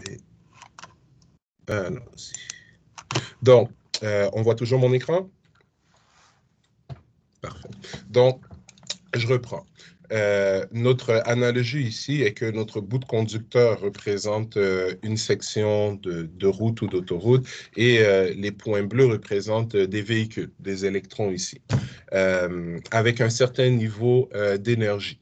Et allons-y. Donc, on voit toujours mon écran? Parfait. Donc, je reprends. Notre analogie ici est que notre bout de conducteur représente une section de route ou d'autoroute et les points bleus représentent des véhicules, des électrons ici, avec un certain niveau d'énergie.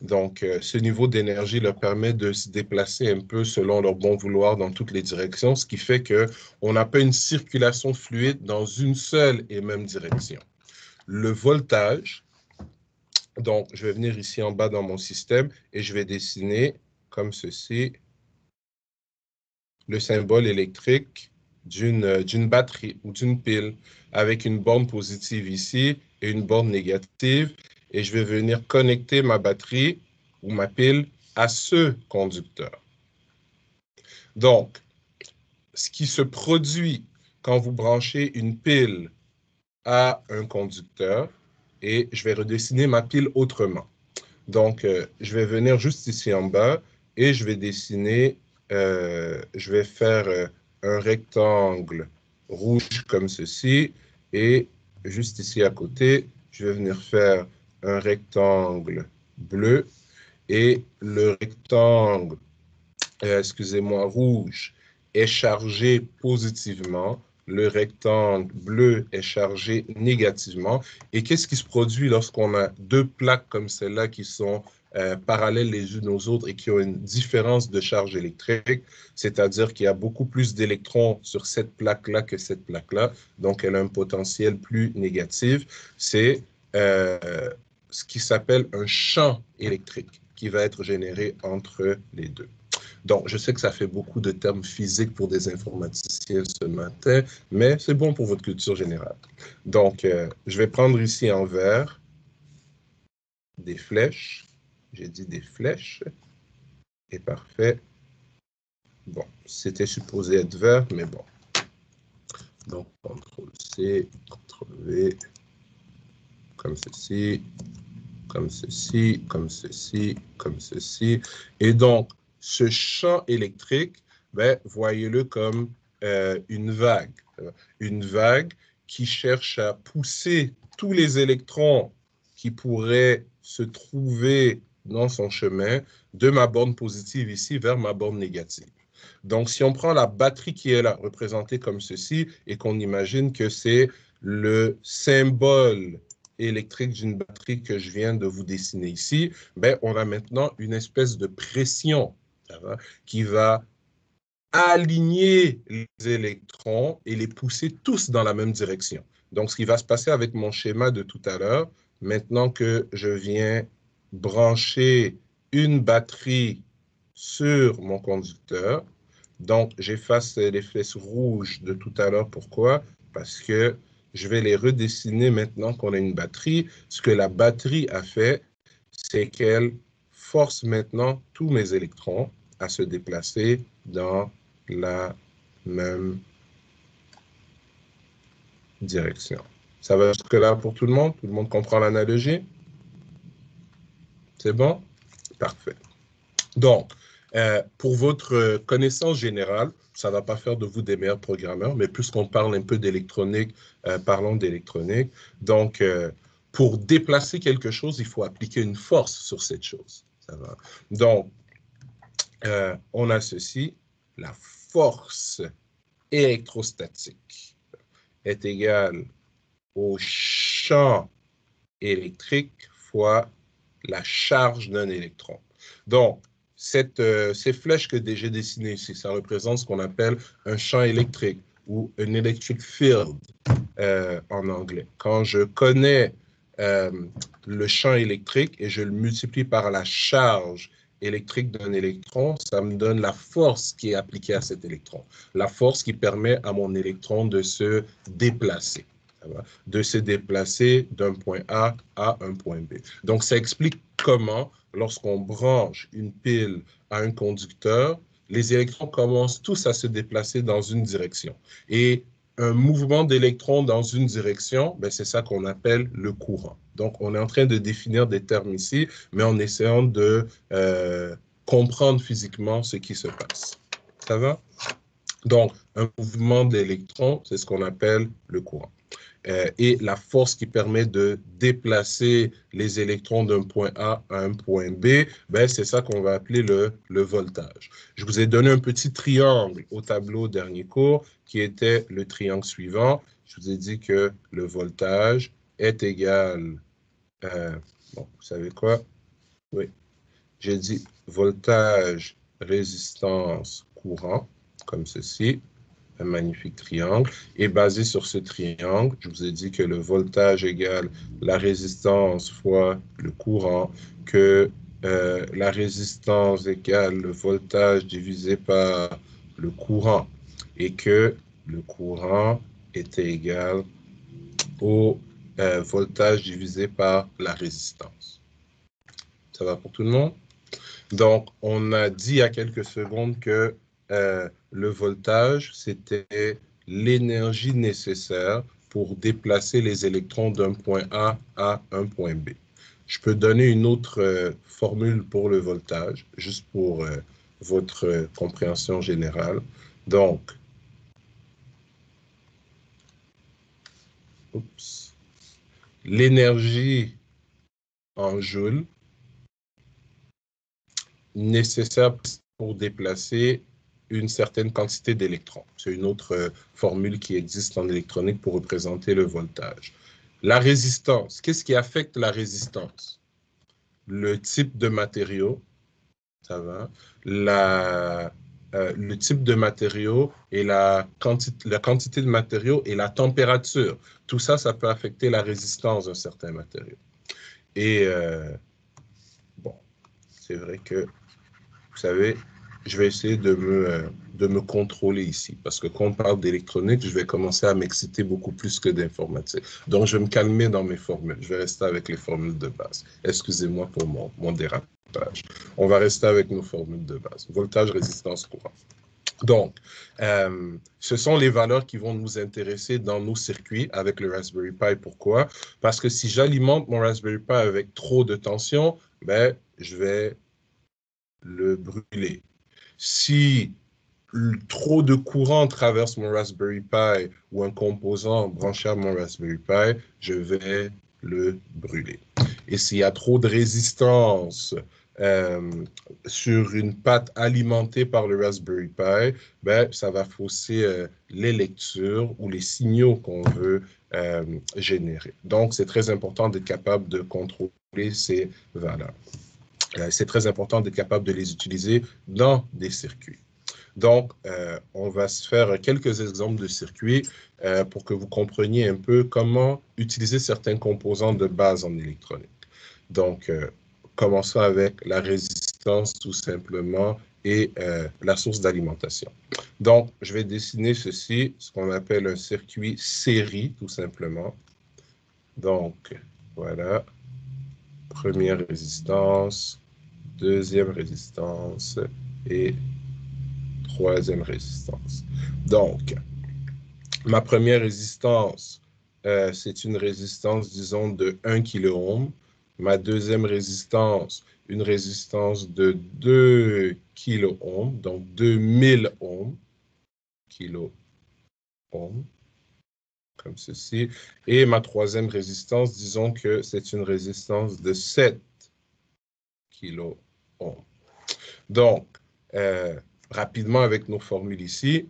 Donc, ce niveau d'énergie leur permet de se déplacer un peu selon leur bon vouloir dans toutes les directions, ce qui fait qu'on n'a pas une circulation fluide dans une seule et même direction. Le voltage, donc, je vais venir ici en bas dans mon système et je vais dessiner comme ceci le symbole électrique d'une batterie ou d'une pile avec une borne positive ici et une borne négative. Et je vais venir connecter ma batterie ou ma pile à ce conducteur. Donc, ce qui se produit quand vous branchez une pile à un conducteur, et je vais redessiner ma pile autrement. Donc, je vais venir juste ici en bas et je vais dessiner, je vais faire un rectangle rouge comme ceci et juste ici à côté, je vais venir faire un rectangle bleu et le rectangle, excusez-moi, rouge est chargé positivement, le rectangle bleu est chargé négativement. Et qu'est-ce qui se produit lorsqu'on a deux plaques comme celle-là qui sont parallèles les unes aux autres et qui ont une différence de charge électrique, c'est-à-dire qu'il y a beaucoup plus d'électrons sur cette plaque-là que cette plaque-là, donc elle a un potentiel plus négatif. C'est ce qui s'appelle un champ électrique qui va être généré entre les deux. Donc, je sais que ça fait beaucoup de termes physiques pour des informaticiens ce matin, mais c'est bon pour votre culture générale. Donc, je vais prendre ici en vert des flèches. J'ai dit des flèches. Et parfait. Bon, c'était supposé être vert, mais bon. Donc, CTRL-C, CTRL-V, comme ceci, comme ceci, comme ceci, comme ceci. Et donc, ce champ électrique, ben, voyez-le comme une vague qui cherche à pousser tous les électrons qui pourraient se trouver dans son chemin de ma borne positive ici vers ma borne négative. Donc, si on prend la batterie qui est là, représentée comme ceci, et qu'on imagine que c'est le symbole électrique d'une batterie que je viens de vous dessiner ici, ben, on a maintenant une espèce de pression qui va aligner les électrons et les pousser tous dans la même direction. Donc, ce qui va se passer avec mon schéma de tout à l'heure, maintenant que je viens brancher une batterie sur mon conducteur, donc j'efface les flèches rouges de tout à l'heure. Pourquoi? Parce que je vais les redessiner maintenant qu'on a une batterie. Ce que la batterie a fait, c'est qu'elle force maintenant tous mes électrons à se déplacer dans la même direction. Ça va jusque-là pour tout le monde? Tout le monde comprend l'analogie? C'est bon? Parfait. Donc, pour votre connaissance générale, ça ne va pas faire de vous des meilleurs programmeurs, mais puisqu'on parle un peu d'électronique, parlons d'électronique. Donc, pour déplacer quelque chose, il faut appliquer une force sur cette chose. Ça va? Donc, on a ceci, la force électrostatique est égale au champ électrique fois la charge d'un électron. Donc, ces flèches que j'ai dessinées ici, ça représente ce qu'on appelle un champ électrique ou un electric field en anglais. Quand je connais le champ électrique et je le multiplie par la charge électrique d'un électron, ça me donne la force qui est appliquée à cet électron. La force qui permet à mon électron de se déplacer. De se déplacer d'un point A à un point B. Donc, ça explique comment, lorsqu'on branche une pile à un conducteur, les électrons commencent tous à se déplacer dans une direction. Et un mouvement d'électrons dans une direction, ben c'est ça qu'on appelle le courant. Donc, on est en train de définir des termes ici, mais en essayant de comprendre physiquement ce qui se passe. Ça va? Donc, un mouvement d'électrons, c'est ce qu'on appelle le courant. Et la force qui permet de déplacer les électrons d'un point A à un point B, ben, c'est ça qu'on va appeler le voltage. Je vous ai donné un petit triangle au tableau dernier cours qui était le triangle suivant. Je vous ai dit que le voltage est égal, bon, vous savez quoi? Oui, j'ai dit voltage, résistance, courant, comme ceci. Un magnifique triangle. Et basé sur ce triangle, je vous ai dit que le voltage égale la résistance fois le courant, que la résistance égale le voltage divisé par le courant, et que le courant était égal au voltage divisé par la résistance. Ça va pour tout le monde? Donc, on a dit il y a quelques secondes que le voltage, c'était l'énergie nécessaire pour déplacer les électrons d'un point A à un point B. Je peux donner une autre formule pour le voltage, juste pour votre compréhension générale. Donc, l'énergie en joules nécessaire pour déplacer une certaine quantité d'électrons. C'est une autre formule qui existe en électronique pour représenter le voltage. La résistance, qu'est-ce qui affecte la résistance? Le type de matériau, ça va, le type de matériau et la quantité de matériau et la température. Tout ça, ça peut affecter la résistance d'un certain matériau. Et bon, c'est vrai que vous savez, je vais essayer de me contrôler ici, parce que quand on parle d'électronique, je vais commencer à m'exciter beaucoup plus que d'informatique. Donc, je vais me calmer dans mes formules. Je vais rester avec les formules de base. Excusez-moi pour mon dérapage. On va rester avec nos formules de base. Voltage, résistance, courant. Donc, ce sont les valeurs qui vont nous intéresser dans nos circuits avec le Raspberry Pi. Pourquoi? Parce que si j'alimente mon Raspberry Pi avec trop de tension, ben, je vais le brûler. Si trop de courant traverse mon Raspberry Pi ou un composant branché à mon Raspberry Pi, je vais le brûler. Et s'il y a trop de résistance sur une patte alimentée par le Raspberry Pi, ben, ça va fausser les lectures ou les signaux qu'on veut générer. Donc, c'est très important d'être capable de contrôler ces valeurs. C'est très important d'être capable de les utiliser dans des circuits. Donc, on va se faire quelques exemples de circuits pour que vous compreniez un peu comment utiliser certains composants de base en électronique. Donc, commençons avec la résistance tout simplement et la source d'alimentation. Donc, je vais dessiner ceci, ce qu'on appelle un circuit série tout simplement. Donc, voilà, première résistance, deuxième résistance et troisième résistance. Donc, ma première résistance, c'est une résistance, disons, de 1 kΩ. Ma deuxième résistance, une résistance de 2 kΩ, donc 2000 ohms, comme ceci. Et ma troisième résistance, disons que c'est une résistance de 7 kΩ. Donc, rapidement avec nos formules ici,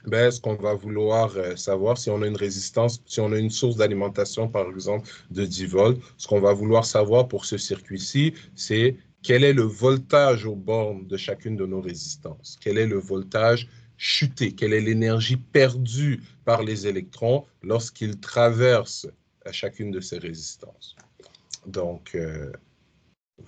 ben, ce qu'on va vouloir savoir, si on a une résistance, si on a une source d'alimentation, par exemple, de 10 volts, ce qu'on va vouloir savoir pour ce circuit-ci, c'est quel est le voltage aux bornes de chacune de nos résistances. Quel est le voltage chuté? Quelle est l'énergie perdue par les électrons lorsqu'ils traversent chacune de ces résistances? Donc,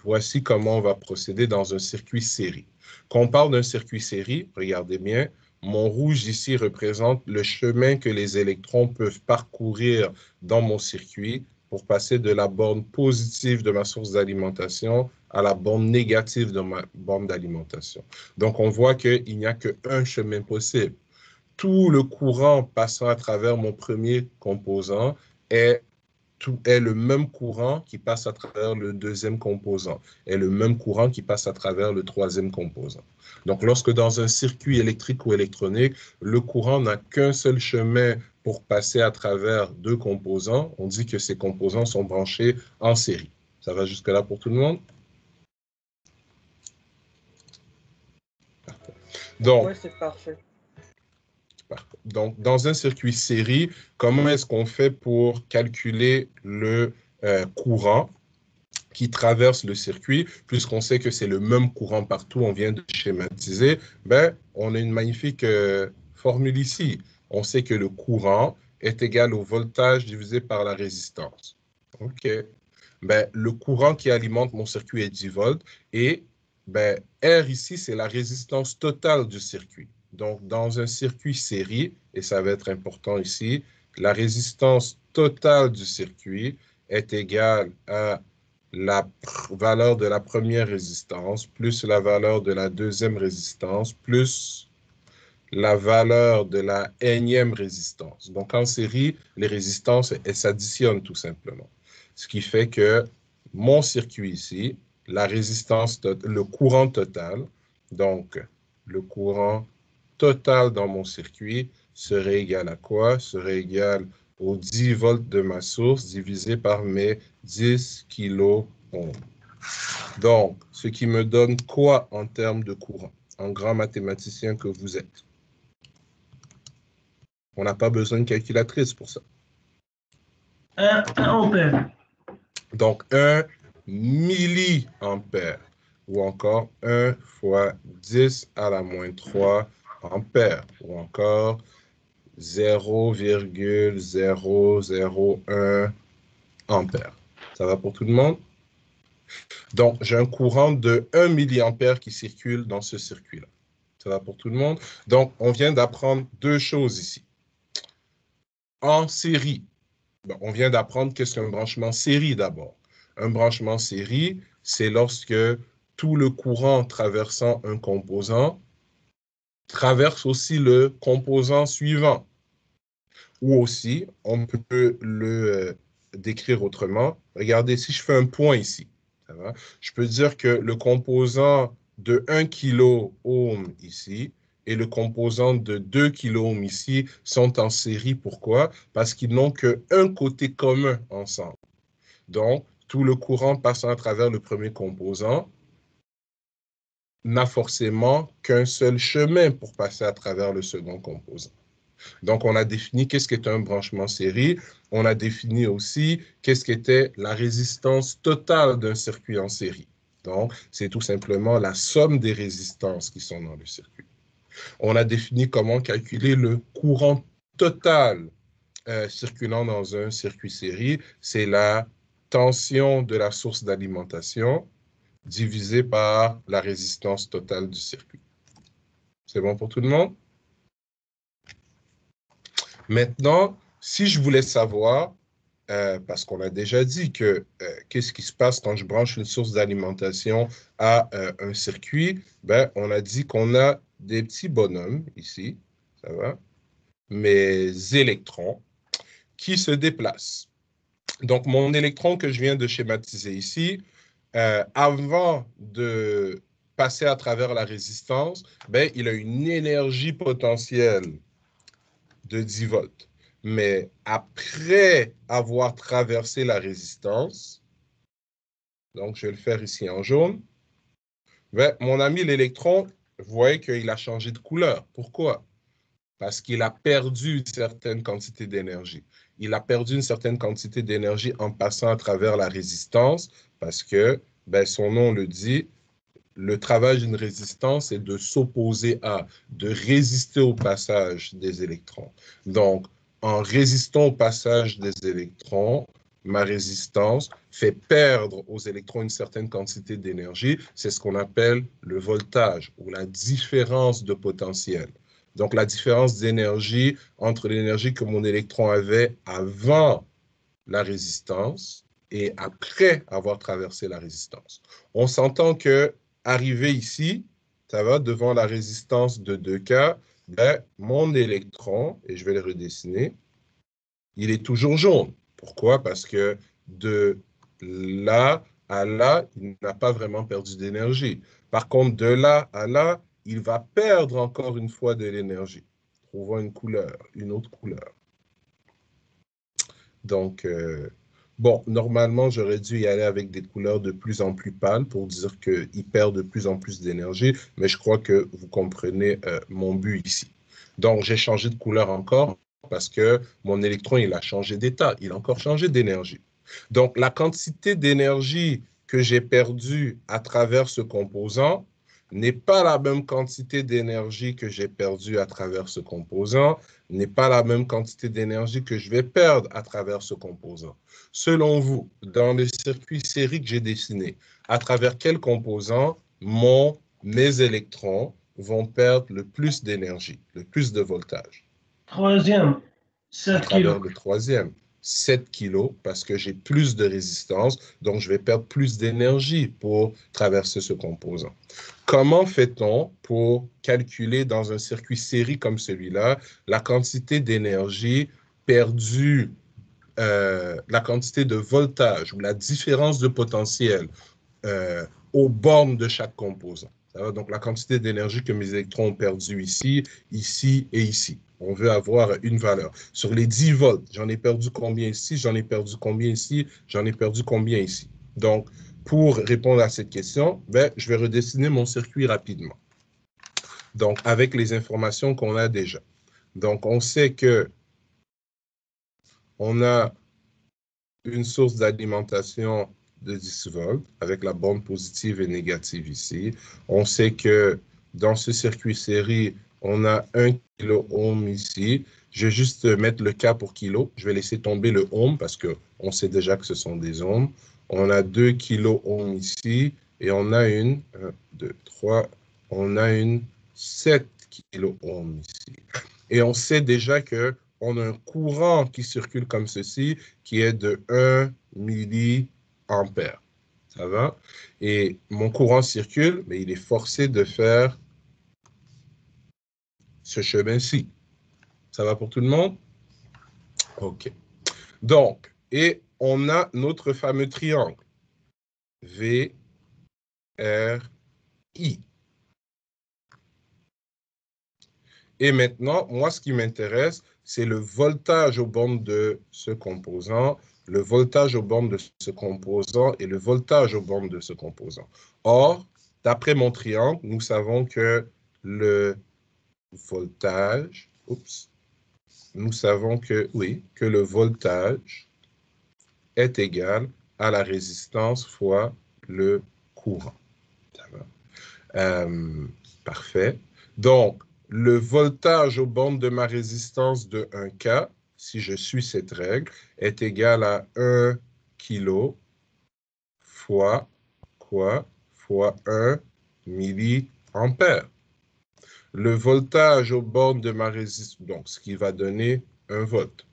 voici comment on va procéder dans un circuit série. Quand on parle d'un circuit série, regardez bien, mon rouge ici représente le chemin que les électrons peuvent parcourir dans mon circuit pour passer de la borne positive de ma source d'alimentation à la borne négative de ma borne d'alimentation. Donc, on voit qu'il n'y a qu'un chemin possible. Tout le courant passant à travers mon premier composant est tout est le même courant qui passe à travers le deuxième composant, et le même courant qui passe à travers le troisième composant. Donc, lorsque dans un circuit électrique ou électronique, le courant n'a qu'un seul chemin pour passer à travers deux composants, on dit que ces composants sont branchés en série. Ça va jusque-là pour tout le monde? Donc, Oui, c'est parfait. Donc, dans un circuit série, comment est-ce qu'on fait pour calculer le courant qui traverse le circuit, puisqu'on sait que c'est le même courant partout, on vient de schématiser, ben, on a une magnifique formule ici. On sait que le courant est égal au voltage divisé par la résistance. OK. Ben, le courant qui alimente mon circuit est 10 volts et ben, R ici, c'est la résistance totale du circuit. Donc, dans un circuit série, et ça va être important ici, la résistance totale du circuit est égale à la valeur de la première résistance plus la valeur de la deuxième résistance plus la valeur de la énième résistance. Donc, en série, les résistances, elles s'additionnent tout simplement. Ce qui fait que mon circuit ici, la résistance, le courant total, donc le courant total dans mon circuit serait égal à quoi? Serait égal aux 10 volts de ma source divisé par mes 10 kilo ohms. Donc, ce qui me donne quoi en termes de courant? En grand mathématicien que vous êtes. On n'a pas besoin de calculatrice pour ça. 1 ampère. Donc, 1 milliampère ou encore 1 fois 10 à la moins 3 ampères ou encore 0,001 ampère. Ça va pour tout le monde? Donc, j'ai un courant de 1 milliampère qui circule dans ce circuit-là. Ça va pour tout le monde? Donc, on vient d'apprendre deux choses ici. En série, on vient d'apprendre qu'est-ce qu'un branchement série d'abord. Un branchement série, c'est lorsque tout le courant traversant un composant traverse aussi le composant suivant. Ou aussi, on peut le décrire autrement. Regardez, si je fais un point ici, ça va? Je peux dire que le composant de 1 kilo ohm ici et le composant de 2 kilo ohm ici sont en série. Pourquoi? Parce qu'ils n'ont qu'un côté commun ensemble. Donc, tout le courant passant à travers le premier composant n'a forcément qu'un seul chemin pour passer à travers le second composant. Donc, on a défini qu'est-ce qu'était un branchement série. On a défini aussi qu'est-ce qu'était la résistance totale d'un circuit en série. Donc, c'est tout simplement la somme des résistances qui sont dans le circuit. On a défini comment calculer le courant total circulant dans un circuit série. C'est la tension de la source d'alimentation divisée par la résistance totale du circuit. C'est bon pour tout le monde? Maintenant, si je voulais savoir, parce qu'on a déjà dit que qu'est-ce qui se passe quand je branche une source d'alimentation à un circuit, ben, on a dit qu'on a des petits bonhommes ici, ça va, mes électrons qui se déplacent. Donc, mon électron que je viens de schématiser ici, avant de passer à travers la résistance, ben, il a une énergie potentielle de 10 volts. Mais après avoir traversé la résistance, donc je vais le faire ici en jaune, ben, mon ami l'électron, vous voyez qu'il a changé de couleur. Pourquoi? Parce qu'il a perdu une certaine quantité d'énergie. Il a perdu une certaine quantité d'énergie en passant à travers la résistance parce que, ben, son nom le dit, le travail d'une résistance est de s'opposer à, de résister au passage des électrons. Donc, en résistant au passage des électrons, ma résistance fait perdre aux électrons une certaine quantité d'énergie. C'est ce qu'on appelle le voltage ou la différence de potentiel. Donc, la différence d'énergie entre l'énergie que mon électron avait avant la résistance et après avoir traversé la résistance. On s'entend que arrivé ici, ça va devant la résistance de 2K, ben, mon électron, et je vais le redessiner, il est toujours jaune. Pourquoi? Parce que de là à là, il n'a pas vraiment perdu d'énergie. Par contre, de là à là, il va perdre encore une fois de l'énergie. Trouvons une couleur, une autre couleur. Donc, bon, normalement, j'aurais dû y aller avec des couleurs de plus en plus pâles pour dire qu'il perd de plus en plus d'énergie, mais je crois que vous comprenez mon but ici. Donc, j'ai changé de couleur encore parce que mon électron, il a changé d'état, il a encore changé d'énergie. Donc, la quantité d'énergie que j'ai perdue à travers ce composant n'est pas la même quantité d'énergie que j'ai perdue à travers ce composant, n'est pas la même quantité d'énergie que je vais perdre à travers ce composant. Selon vous, dans le circuit série que j'ai dessiné, à travers quel composant mes électrons vont perdre le plus d'énergie, le plus de voltage? Troisième, À 7 kilos. travers le troisième, 7 kilos, parce que j'ai plus de résistance, donc je vais perdre plus d'énergie pour traverser ce composant. Comment fait-on pour calculer dans un circuit série comme celui-là la quantité d'énergie perdue, la quantité de voltage ou la différence de potentiel aux bornes de chaque composant? Donc, la quantité d'énergie que mes électrons ont perdu ici, ici et ici. On veut avoir une valeur. Sur les 10 volts, j'en ai perdu combien ici, j'en ai perdu combien ici, j'en ai perdu combien ici. Donc, pour répondre à cette question, ben, je vais redessiner mon circuit rapidement. Donc, avec les informations qu'on a déjà. Donc, on sait que on a une source d'alimentation de 10 volts avec la borne positive et négative ici. On sait que dans ce circuit série, on a 1 kilo-ohm ici. Je vais juste mettre le K pour kilo. Je vais laisser tomber le ohm parce qu'on sait déjà que ce sont des ohms. On a 2 kilo-ohms ici et on a une, 1, 2, 3, on a une 7 kilo-ohms ici. Et on sait déjà qu'on a un courant qui circule comme ceci, qui est de 1 milliampère. Ça va? Et mon courant circule, mais il est forcé de faire ce chemin-ci. Ça va pour tout le monde? OK. Donc, et on a notre fameux triangle. V, R, I. Et maintenant, moi, ce qui m'intéresse, c'est le voltage aux bornes de ce composant, le voltage aux bornes de ce composant et le voltage aux bornes de ce composant. Or, d'après mon triangle, nous savons que le voltage, nous savons que, oui, que le voltage est égal à la résistance fois le courant. Parfait. Donc, le voltage aux bornes de ma résistance de 1 K, si je suis cette règle, est égal à 1 kg fois quoi? Fois 1 milliampère. Le voltage aux bornes de ma résistance, donc ce qui va donner 1 volt.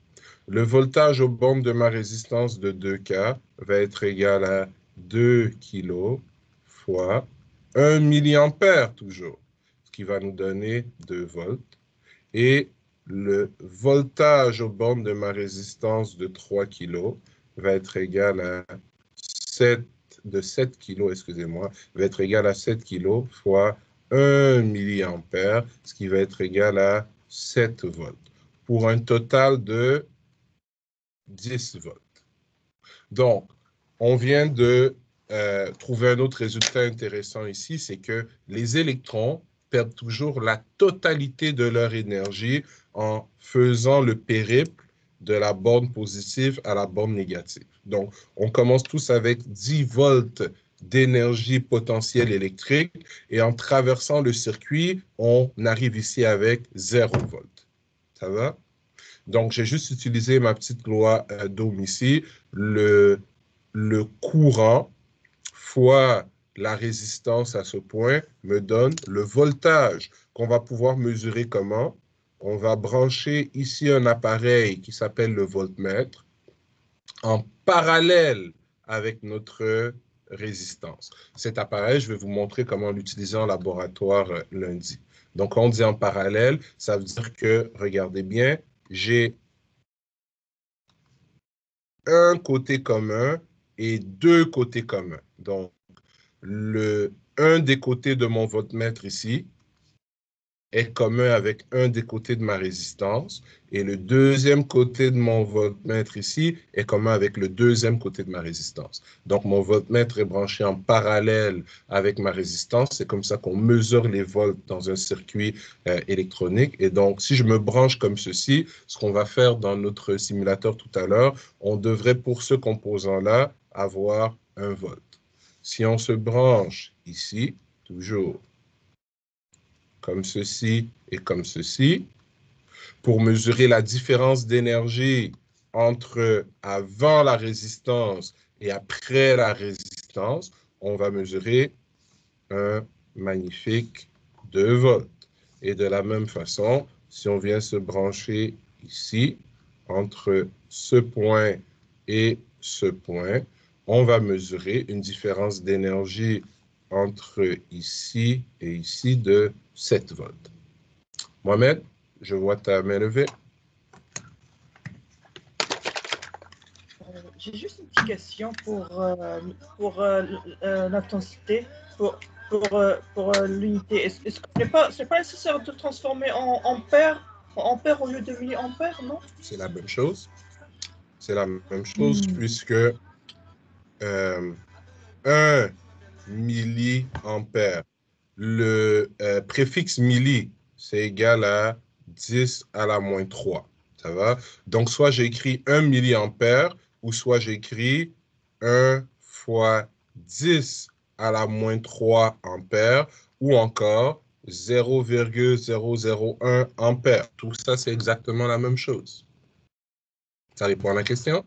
Le voltage aux bornes de ma résistance de 2K va être égal à 2 kg fois 1 milliampère toujours, ce qui va nous donner 2 volts. Et le voltage aux bornes de ma résistance de 3 kg va être égal à 7 kg, excusez-moi, va être égal à 7 kg fois 1 milliampère, ce qui va être égal à 7 volts, pour un total de 10 volts. Donc, on vient de trouver un autre résultat intéressant ici, c'est que les électrons perdent toujours la totalité de leur énergie en faisant le périple de la borne positive à la borne négative. Donc, on commence tous avec 10 volts d'énergie potentielle électrique et en traversant le circuit, on arrive ici avec 0 volts. Ça va? Donc, j'ai juste utilisé ma petite loi d'Ohm ici. Le courant fois la résistance à ce point me donne le voltage qu'on va pouvoir mesurer comment? On va brancher ici un appareil qui s'appelle le voltmètre en parallèle avec notre résistance. Cet appareil, je vais vous montrer comment l'utiliser en laboratoire lundi. Donc, on dit en parallèle, ça veut dire que, regardez bien, j'ai un côté commun et deux côtés communs. Donc, un des côtés de mon voltmètre ici est commun avec un des côtés de ma résistance et le deuxième côté de mon voltmètre ici est commun avec le deuxième côté de ma résistance. Donc, mon voltmètre est branché en parallèle avec ma résistance. C'est comme ça qu'on mesure les volts dans un circuit électronique. Et donc, si je me branche comme ceci, ce qu'on va faire dans notre simulateur tout à l'heure, on devrait, pour ce composant-là, avoir 1 volt. Si on se branche ici, toujours comme ceci et comme ceci, pour mesurer la différence d'énergie entre avant la résistance et après la résistance, on va mesurer un magnifique 2 volts. Et de la même façon, si on vient se brancher ici, entre ce point et ce point, on va mesurer une différence d'énergie entre ici et ici de 7 volts. Mohamed, je vois ta main levée. J'ai juste une petite question pour l'intensité, pour l'unité. Est-ce que c'est pas nécessaire de transformer en ampères au lieu de milliampères, non? C'est la même chose. C'est la même chose puisque 1 milliampère, le préfixe milli, c'est égal à 10 à la moins 3. Ça va? Donc, soit j'écris 1 milliampère ou soit j'écris 1 fois 10 à la moins 3 ampères ou encore 0,001 ampère. Tout ça, c'est exactement la même chose. Ça répond à la question?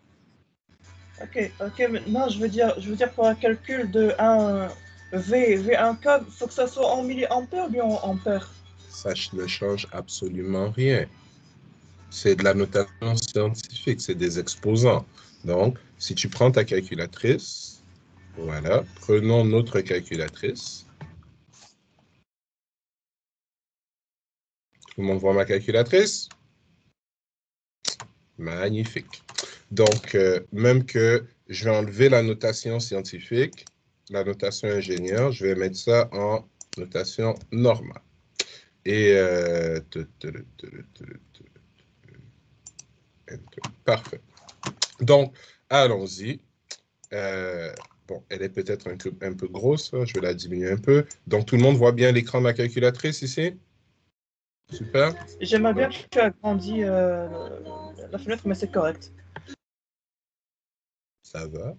Ok, maintenant je veux dire pour un calcul de 1 V1K, il faut que ça soit en milliampères ou bien en ampères? Ça ne change absolument rien. C'est de la notation scientifique, c'est des exposants. Donc, si tu prends ta calculatrice, voilà, prenons notre calculatrice. Tout le monde voit ma calculatrice? Magnifique. Donc, même que je vais enlever la notation scientifique, la notation ingénieur, je vais mettre ça en notation normale. Et, parfait. Donc, allons-y. Bon, elle est peut-être un peu grosse, hein, je vais la diminuer un peu. Donc, tout le monde voit bien l'écran de ma calculatrice ici? Super. J'aimerais bien que tu agrandis la fenêtre, mais c'est correct. Ça va.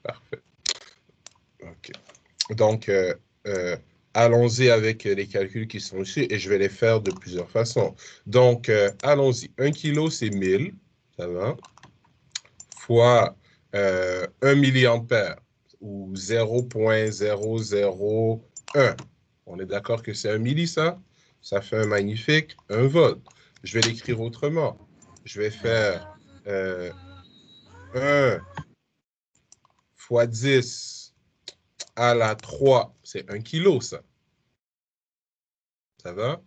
Parfait. OK. Donc, allons-y avec les calculs qui sont ici et je vais les faire de plusieurs façons. Donc, allons-y. 1 kg, c'est 1000. Ça va. Fois 1 milliampère ou 0,001. On est d'accord que c'est un milli, ça? Ça fait un magnifique 1 volt. Je vais l'écrire autrement. Je vais faire 1 fois 10 à la 3. C'est 1 kilo, ça. Ça va?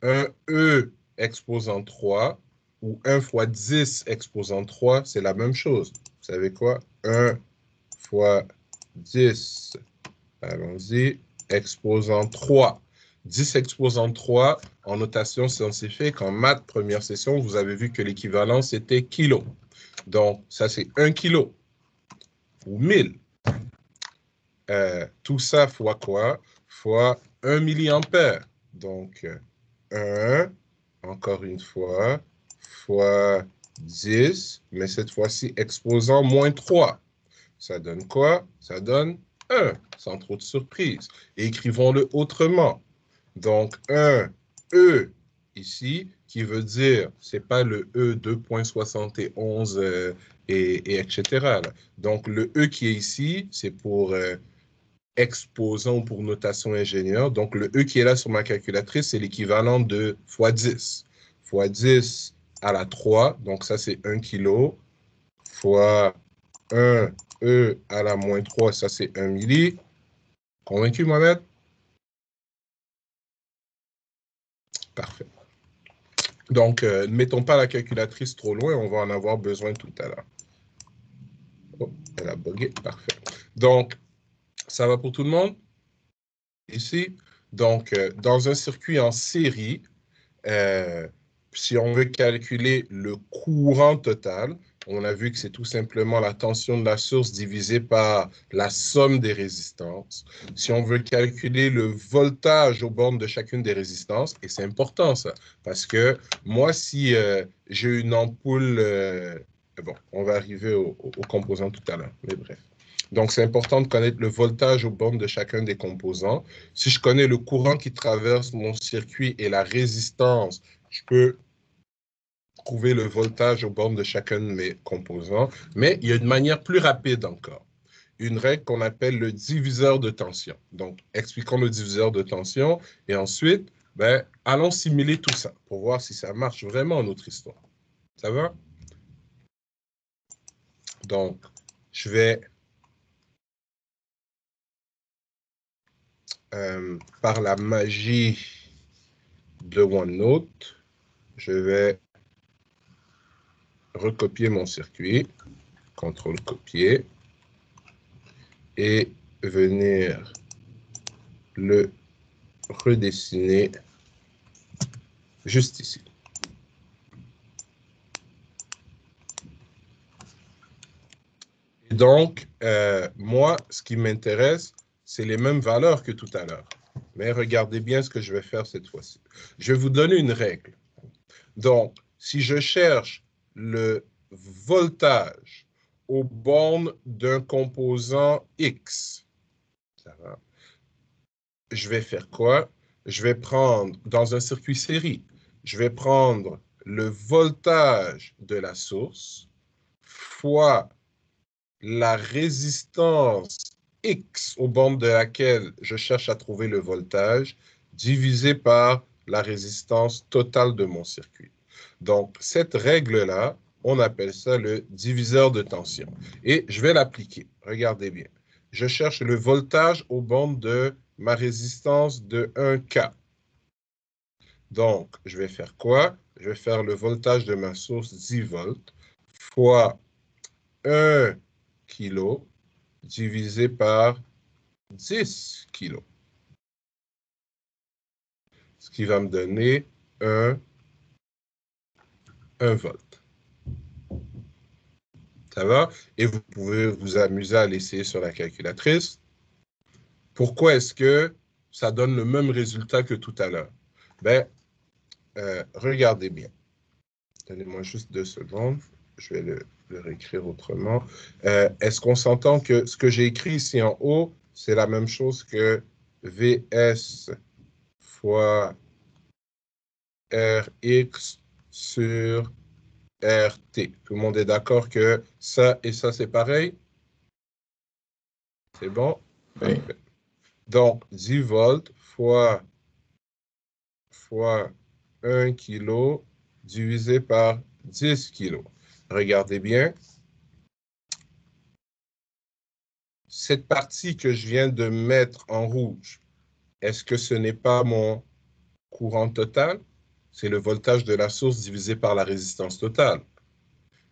1 E exposant 3 ou 1 fois 10 exposant 3, c'est la même chose. Vous savez quoi? 1 fois 10, allons-y, exposant 3. 10 exposant 3, en notation scientifique, en maths, première session, vous avez vu que l'équivalent, c'était kilo. Donc, ça, c'est 1 kilo ou 1000. Tout ça fois quoi? Fois 1 milliampère. Donc, 1, encore une fois, fois 10, mais cette fois-ci exposant moins 3. Ça donne quoi? Ça donne 1, sans trop de surprise. Et écrivons-le autrement. Donc, 1 E ici, qui veut dire, c'est pas le E 2.71 et etc. Là. Donc, le E qui est ici, c'est pour exposant pour notation ingénieur. Donc, le E qui est là sur ma calculatrice, c'est l'équivalent de fois 10. Fois 10 à la 3, donc ça, c'est 1 kg, fois 1 E à la moins 3, ça, c'est 1 milli. Convaincu, Mohamed? Parfait. Donc, ne mettons pas la calculatrice trop loin, on va en avoir besoin tout à l'heure. Oh, elle a bugué, parfait. Donc, ça va pour tout le monde? Ici, donc, dans un circuit en série, si on veut calculer le courant total, on a vu que c'est tout simplement la tension de la source divisée par la somme des résistances. Si on veut calculer le voltage aux bornes de chacune des résistances, et c'est important ça, parce que moi, si j'ai une ampoule, bon, on va arriver aux composants tout à l'heure, mais bref. Donc, c'est important de connaître le voltage aux bornes de chacun des composants. Si je connais le courant qui traverse mon circuit et la résistance, je peux trouver le voltage aux bornes de chacun de mes composants. Mais il y a une manière plus rapide encore. Une règle qu'on appelle le diviseur de tension. Donc, expliquons le diviseur de tension et ensuite, ben, allons simuler tout ça pour voir si ça marche vraiment en notre histoire. Ça va? Donc, je vais... par la magie de OneNote, je vais recopier mon circuit, CTRL-copier, et venir le redessiner juste ici. Et donc, moi, ce qui m'intéresse, c'est les mêmes valeurs que tout à l'heure. Mais regardez bien ce que je vais faire cette fois-ci. Je vais vous donner une règle. Donc, si je cherche le voltage aux bornes d'un composant X, ça va, je vais faire quoi? Je vais prendre, dans un circuit série, je vais prendre le voltage de la source fois la résistance X aux bornes de laquelle je cherche à trouver le voltage, divisé par la résistance totale de mon circuit. Donc, cette règle-là, on appelle ça le diviseur de tension. Et je vais l'appliquer. Regardez bien. Je cherche le voltage aux bornes de ma résistance de 1 K. Donc, je vais faire quoi? Je vais faire le voltage de ma source 10 volts fois 1 kilo divisé par 10 kg. Ce qui va me donner 1 volt. Ça va? Et vous pouvez vous amuser à l'essayer sur la calculatrice. Pourquoi est-ce que ça donne le même résultat que tout à l'heure? Ben, regardez bien. Donnez-moi juste 2 secondes. Je vais le réécrire autrement. Est-ce qu'on s'entend que ce que j'ai écrit ici en haut, c'est la même chose que VS fois Rx sur RT. Tout le monde est d'accord que ça et ça, c'est pareil? C'est bon? Oui. Donc, 10 volts fois 1 kg divisé par 10 kg. Regardez bien. Cette partie que je viens de mettre en rouge, est-ce que ce n'est pas mon courant total? C'est le voltage de la source divisé par la résistance totale.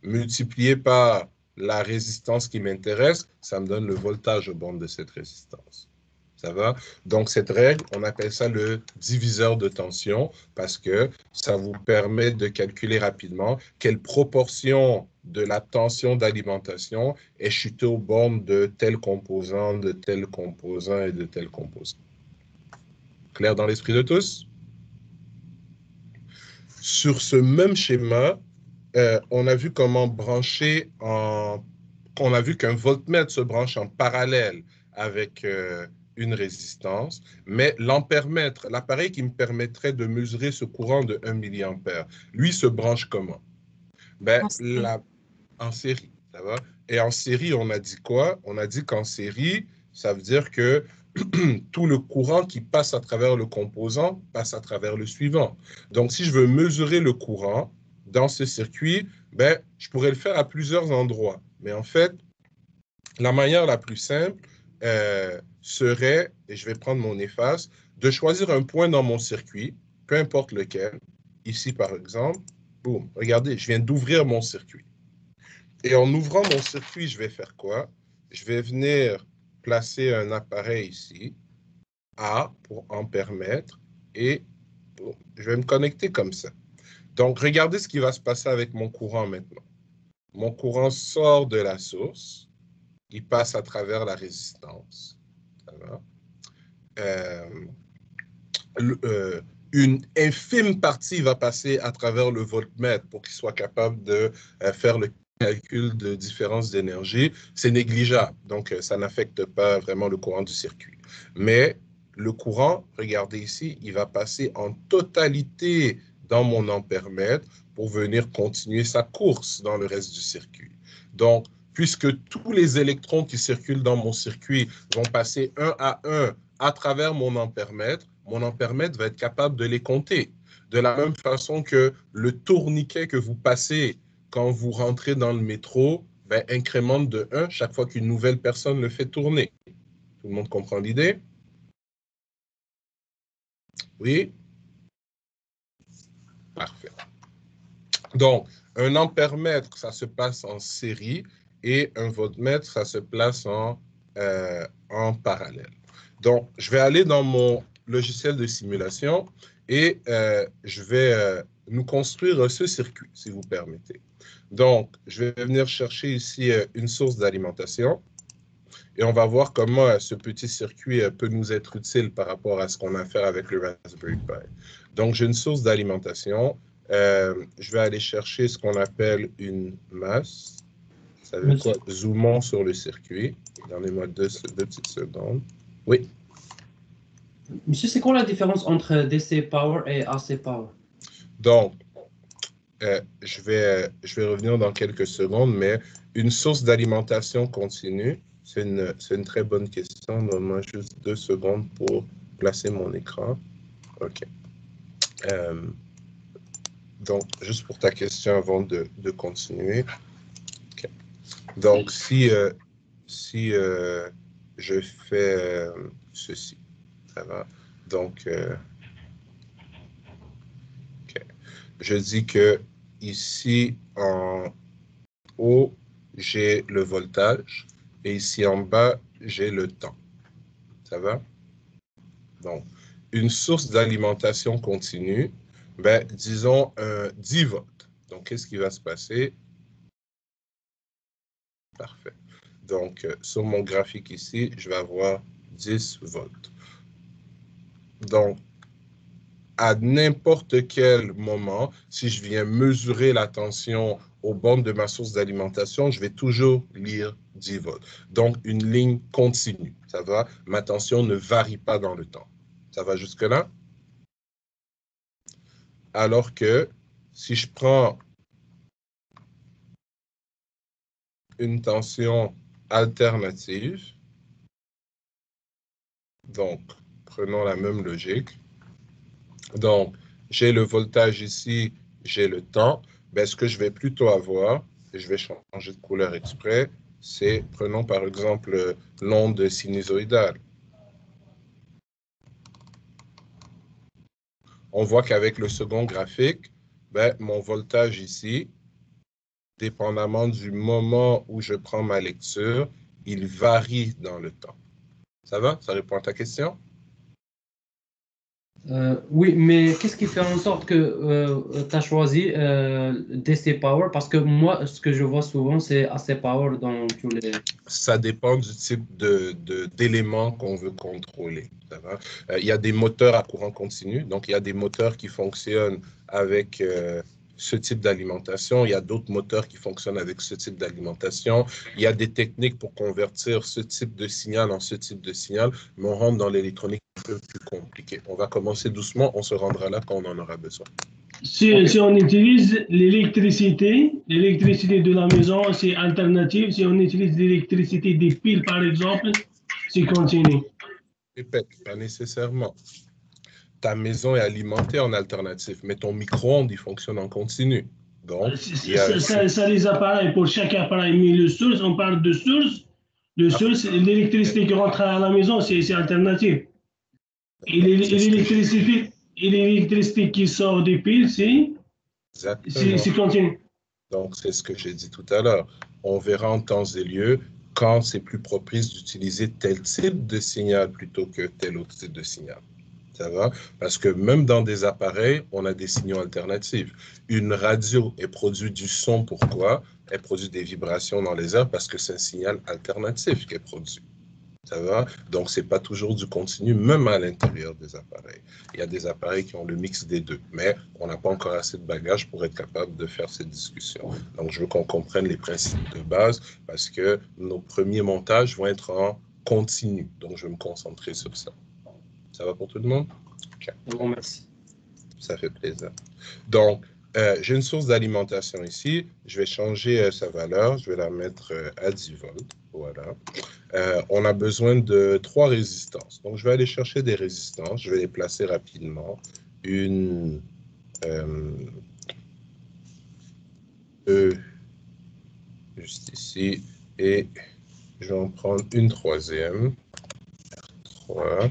Multiplié par la résistance qui m'intéresse, ça me donne le voltage aux bornes de cette résistance. Ça va? Donc, cette règle, on appelle ça le diviseur de tension parce que ça vous permet de calculer rapidement quelle proportion de la tension d'alimentation est chutée aux bornes de tel composant, de tel composant et de tel composant. Clair dans l'esprit de tous? Sur ce même schéma, on a vu comment brancher on a vu qu'un voltmètre se branche en parallèle avec une résistance, mais l'ampèremètre, l'appareil qui me permettrait de mesurer ce courant de 1 mA, lui se branche comment? Ben, en série, ça va? Et en série, on a dit quoi? On a dit qu'en série, ça veut dire que tout le courant qui passe à travers le composant passe à travers le suivant. Donc, si je veux mesurer le courant dans ce circuit, ben, je pourrais le faire à plusieurs endroits. Mais en fait, la manière la plus simple serait, et je vais prendre mon efface, de choisir un point dans mon circuit, peu importe lequel, ici par exemple, boum, regardez, je viens d'ouvrir mon circuit. Et en ouvrant mon circuit, je vais faire quoi? Je vais venir placer un appareil ici, A pour ampèremètre, et boum, je vais me connecter comme ça. Donc, regardez ce qui va se passer avec mon courant maintenant. Mon courant sort de la source, il passe à travers la résistance. Ça va? Une infime partie va passer à travers le voltmètre pour qu'il soit capable de faire le calcul de différence d'énergie. C'est négligeable, donc ça n'affecte pas vraiment le courant du circuit. Mais le courant, regardez ici, il va passer en totalité dans mon ampèremètre pour venir continuer sa course dans le reste du circuit. Donc, puisque tous les électrons qui circulent dans mon circuit vont passer un à travers mon ampèremètre va être capable de les compter. De la même façon que le tourniquet que vous passez quand vous rentrez dans le métro, ben, incrémente de 1 chaque fois qu'une nouvelle personne le fait tourner. Tout le monde comprend l'idée? Oui? Parfait. Donc, un ampèremètre, ça se passe en série et un voltmètre, ça se place en parallèle. Donc, je vais aller dans mon logiciel de simulation et je vais nous construire ce circuit, si vous permettez. Donc, je vais venir chercher ici une source d'alimentation et on va voir comment ce petit circuit peut nous être utile par rapport à ce qu'on a à faire avec le Raspberry Pi. Donc, j'ai une source d'alimentation. Je vais aller chercher ce qu'on appelle une masse. Ça veut dire quoi? Zoomons sur le circuit. Donnez-moi deux petites secondes. Oui. Monsieur, c'est quoi la différence entre DC Power et AC Power? Donc, je vais revenir dans quelques secondes, mais une source d'alimentation continue, c'est une très bonne question. Donne-moi juste 2 secondes pour placer mon écran. OK. Donc, juste pour ta question avant de continuer. Okay. Donc, si je fais ceci, ça va. Donc, okay. Je dis que ici en haut, j'ai le voltage et ici en bas, j'ai le temps. Ça va? Donc, une source d'alimentation continue, ben, disons 10 volts. Donc, qu'est-ce qui va se passer? Parfait. Donc, sur mon graphique ici, je vais avoir 10 volts. Donc, à n'importe quel moment, si je viens mesurer la tension aux bornes de ma source d'alimentation, je vais toujours lire 10 volts. Donc, une ligne continue. Ça va? Ma tension ne varie pas dans le temps. Ça va jusque-là? Alors que si je prends une tension alternative, donc, prenons la même logique. Donc, j'ai le voltage ici, j'ai le temps. Ben, ce que je vais plutôt avoir, et je vais changer de couleur exprès, c'est, prenons par exemple l'onde sinusoïdale. On voit qu'avec le second graphique, ben, mon voltage ici, dépendamment du moment où je prends ma lecture, il varie dans le temps. Ça va? Ça répond à ta question? Oui, mais qu'est-ce qui fait en sorte que tu as choisi DC Power? Parce que moi, ce que je vois souvent, c'est AC Power dans tous les... Ça dépend du type d'éléments qu'on veut contrôler. Il y a des moteurs à courant continu, donc il y a des moteurs qui fonctionnent avec ce type d'alimentation. Il y a d'autres moteurs qui fonctionnent avec ce type d'alimentation. Il y a des techniques pour convertir ce type de signal en ce type de signal, mais on rentre dans l'électronique un peu plus compliqué. On va commencer doucement, on se rendra là quand on en aura besoin. Si on utilise l'électricité de la maison, c'est alternatif. Si on utilise l'électricité des piles, par exemple, c'est continu. Répète, pas nécessairement. Ta maison est alimentée en alternatif, mais ton micro-ondes, il fonctionne en continu. Donc, ça les appareils, pour chaque appareil, mais le source, on parle de source. Le source, l'électricité qui rentre à la maison, c'est alternatif. Et l'électricité, Et l'électricité qui sort des piles, c'est continu. Donc, c'est ce que j'ai dit tout à l'heure. On verra en temps et lieu quand c'est plus propice d'utiliser tel type de signal plutôt que tel autre type de signal. Ça va? Parce que même dans des appareils, on a des signaux alternatifs. Une radio, elle produit du son. Pourquoi? Elle produit des vibrations dans les airs parce que c'est un signal alternatif qu'elle produit. Ça va? Donc, ce n'est pas toujours du continu, même à l'intérieur des appareils. Il y a des appareils qui ont le mix des deux, mais on n'a pas encore assez de bagages pour être capable de faire cette discussion. Donc, je veux qu'on comprenne les principes de base parce que nos premiers montages vont être en continu. Donc, je vais me concentrer sur ça. Ça va pour tout le monde? Okay. Bon, merci. Ça fait plaisir. Donc, j'ai une source d'alimentation ici. Je vais changer sa valeur. Je vais la mettre à 10 volts. Voilà. On a besoin de 3 résistances. Donc, je vais aller chercher des résistances. Je vais les placer rapidement. Une E, juste ici. Et je vais en prendre une troisième. 3.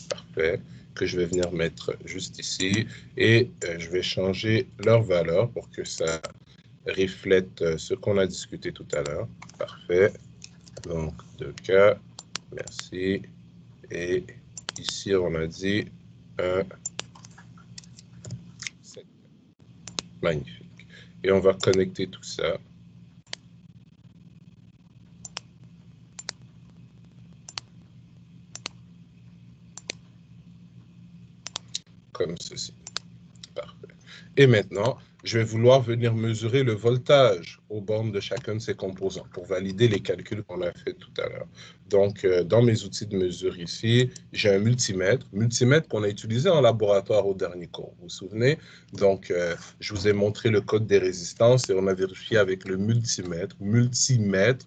Parfait. Que je vais venir mettre juste ici. Et je vais changer leur valeur pour que ça reflète ce qu'on a discuté tout à l'heure. Parfait. Donc, 2K. Merci. Et ici, on a dit 1, 7. Magnifique. Et on va connecter tout ça. Comme ceci. Parfait. Et maintenant, je vais vouloir venir mesurer le voltage aux bornes de chacun de ces composants pour valider les calculs qu'on a fait tout à l'heure. Donc, dans mes outils de mesure ici, j'ai un multimètre qu'on a utilisé en laboratoire au dernier cours. Vous vous souvenez? Donc, je vous ai montré le code des résistances et on a vérifié avec le multimètre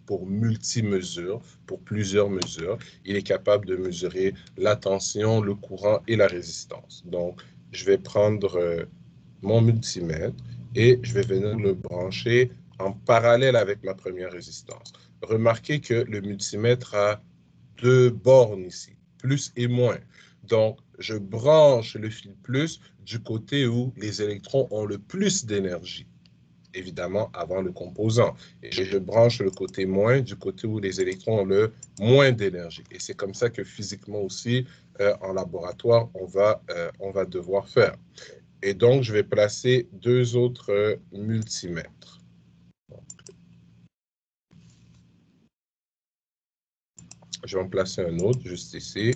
pour multi-mesure, pour plusieurs mesures. Il est capable de mesurer la tension, le courant et la résistance. Donc, je vais prendre mon multimètre et je vais venir le brancher en parallèle avec ma première résistance. Remarquez que le multimètre a 2 bornes ici, plus et moins. Donc, je branche le fil plus du côté où les électrons ont le plus d'énergie, évidemment avant le composant. Et je branche le côté moins du côté où les électrons ont le moins d'énergie. Et c'est comme ça que physiquement aussi, en laboratoire, on va devoir faire. Et donc, je vais placer 2 autres multimètres. Je vais en placer un autre juste ici.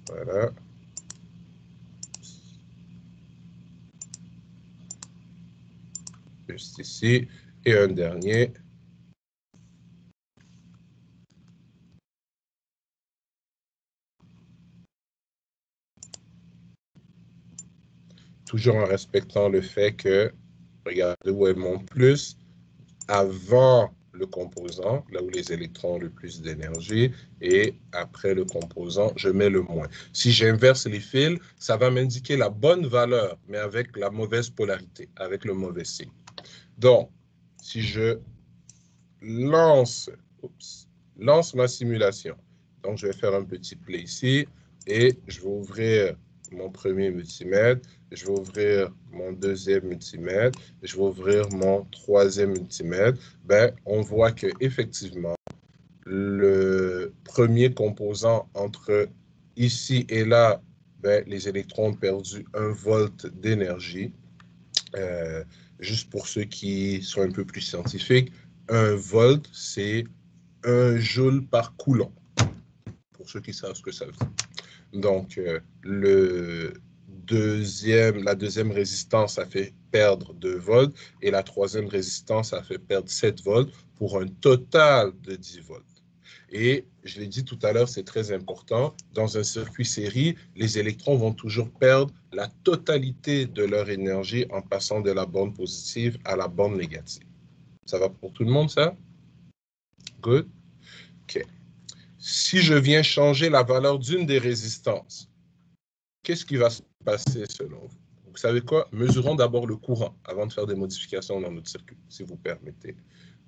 Voilà. Juste ici. Et un dernier. Toujours en respectant le fait que, regardez où est mon plus, avant le composant, là où les électrons ont le plus d'énergie, et après le composant, je mets le moins. Si j'inverse les fils, ça va m'indiquer la bonne valeur, mais avec la mauvaise polarité, avec le mauvais signe. Donc, si je lance ma simulation, donc je vais faire un petit play ici, et je vais ouvrir mon premier multimètre, je vais ouvrir mon deuxième multimètre, je vais ouvrir mon troisième multimètre. Ben, on voit que effectivement, le premier composant entre ici et là, ben, les électrons ont perdu 1 volt d'énergie. Juste pour ceux qui sont un peu plus scientifiques, 1 volt, c'est 1 joule par coulomb, pour ceux qui savent ce que ça veut dire. Donc, la deuxième résistance a fait perdre 2 volts et la troisième résistance a fait perdre 7 volts pour un total de 10 volts. Et je l'ai dit tout à l'heure, c'est très important, dans un circuit série, les électrons vont toujours perdre la totalité de leur énergie en passant de la borne positive à la borne négative. Ça va pour tout le monde, ça? Good? OK. Si je viens changer la valeur d'une des résistances, qu'est-ce qui va se passer selon vous? Vous savez quoi? Mesurons d'abord le courant avant de faire des modifications dans notre circuit, si vous permettez.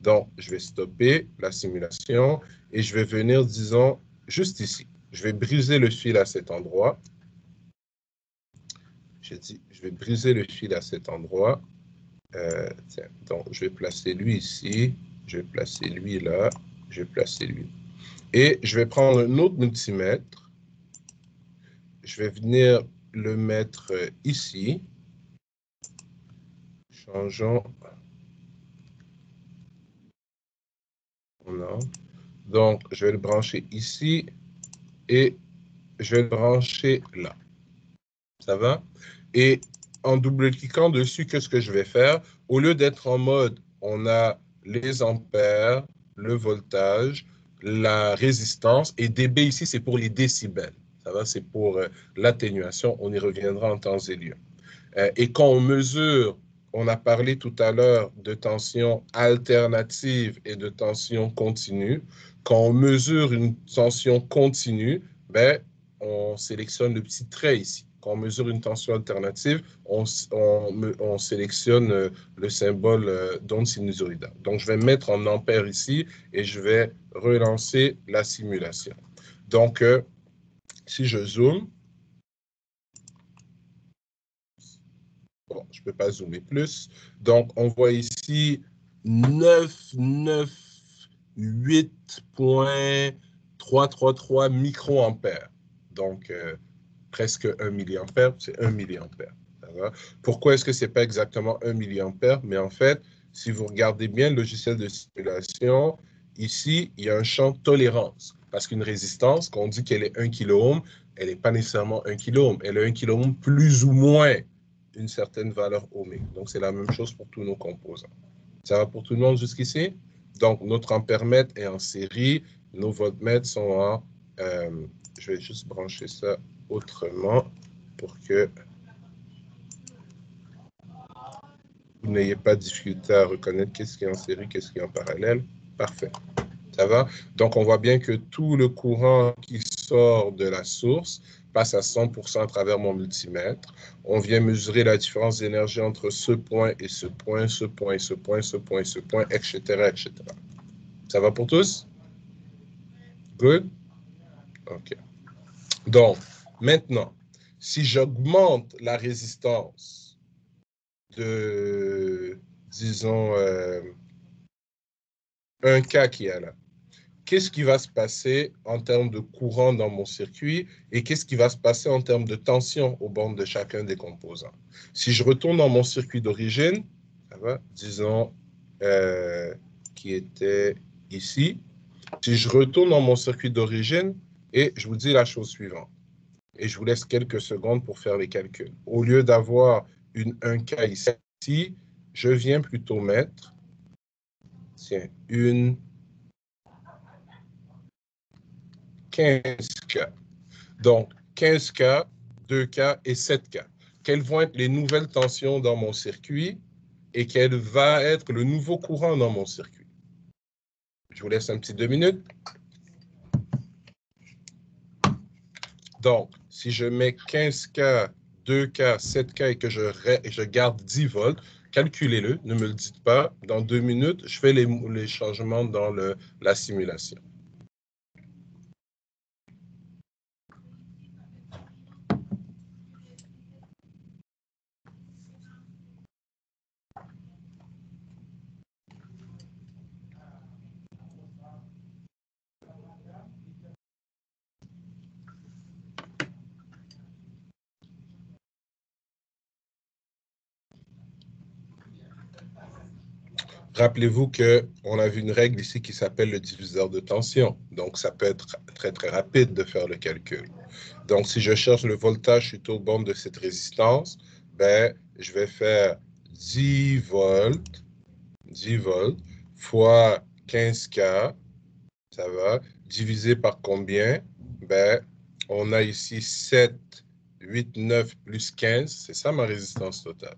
Donc, je vais stopper la simulation et je vais venir, disons, juste ici. Je vais briser le fil à cet endroit. j'ai dit, je vais briser le fil à cet endroit. Tiens, donc, je vais placer lui ici, je vais placer lui là, je vais placer lui. Et je vais prendre un autre multimètre. Je vais venir le mettre ici. Changeons. Non. Donc, je vais le brancher ici et je vais le brancher là. Ça va? Et en double-cliquant dessus, qu'est-ce que je vais faire? Au lieu d'être en mode, on a les ampères, le voltage, la résistance, et dB ici, c'est pour les décibels. Ça va? C'est pour l'atténuation. On y reviendra en temps et lieu. Et quand on mesure, on a parlé tout à l'heure de tension alternative et de tension continue. Quand on mesure une tension continue, ben, on sélectionne le petit trait ici. Quand on mesure une tension alternative, on sélectionne le symbole d'onde sinusoïdale. Donc, je vais mettre en ampères ici et je vais relancer la simulation. Donc, si je zoome, bon, je ne peux pas zoomer plus. Donc, on voit ici 998.333 microampères. Donc, presque 1 milliampère, c'est 1 milliampère. Pourquoi est-ce que ce n'est pas exactement 1 milliampère? Mais en fait, si vous regardez bien le logiciel de simulation, ici, il y a un champ tolérance. Parce qu'une résistance, quand on dit qu'elle est 1 kilo-ohm, elle n'est pas nécessairement 1 kilo-ohm. Elle est 1 kilo-ohm plus ou moins une certaine valeur ohmique. Donc, c'est la même chose pour tous nos composants. Ça va pour tout le monde jusqu'ici? Donc, notre ampèremètre est en série. Nos voltmètres sont en... je vais juste brancher ça autrement pour que vous n'ayez pas de difficulté à reconnaître qu'est-ce qui est en série, qu'est-ce qui est en parallèle. Parfait. Ça va? Donc, on voit bien que tout le courant qui sort de la source passe à 100% à travers mon multimètre. On vient mesurer la différence d'énergie entre ce point et ce point, ce point et ce point, ce point et ce point, etc., etc. Ça va pour tous? Good? OK. Donc, maintenant, si j'augmente la résistance de, disons, 1K qui est là, qu'est-ce qui va se passer en termes de courant dans mon circuit et qu'est-ce qui va se passer en termes de tension aux bornes de chacun des composants. Si je retourne dans mon circuit d'origine, ça va, disons, qui était ici, si je retourne dans mon circuit d'origine et je vous dis la chose suivante, et je vous laisse quelques secondes pour faire les calculs. Au lieu d'avoir une 1K ici, je viens plutôt mettre, tiens, une 15K. Donc, 15K, 2K et 7K. Quelles vont être les nouvelles tensions dans mon circuit et quel va être le nouveau courant dans mon circuit? Je vous laisse un petit 2 minutes. Donc, si je mets 15K, 2K, 7K et que je garde 10 volts, calculez-le, ne me le dites pas. Dans 2 minutes, je fais les changements dans la simulation. Rappelez-vous qu'on a vu une règle ici qui s'appelle le diviseur de tension. Donc, ça peut être très, très rapide de faire le calcul. Donc, si je cherche le voltage suite aux bornes de cette résistance, ben, je vais faire 10 volts fois 15K, ça va, divisé par combien? Ben, on a ici 7, 8, 9 plus 15, c'est ça ma résistance totale.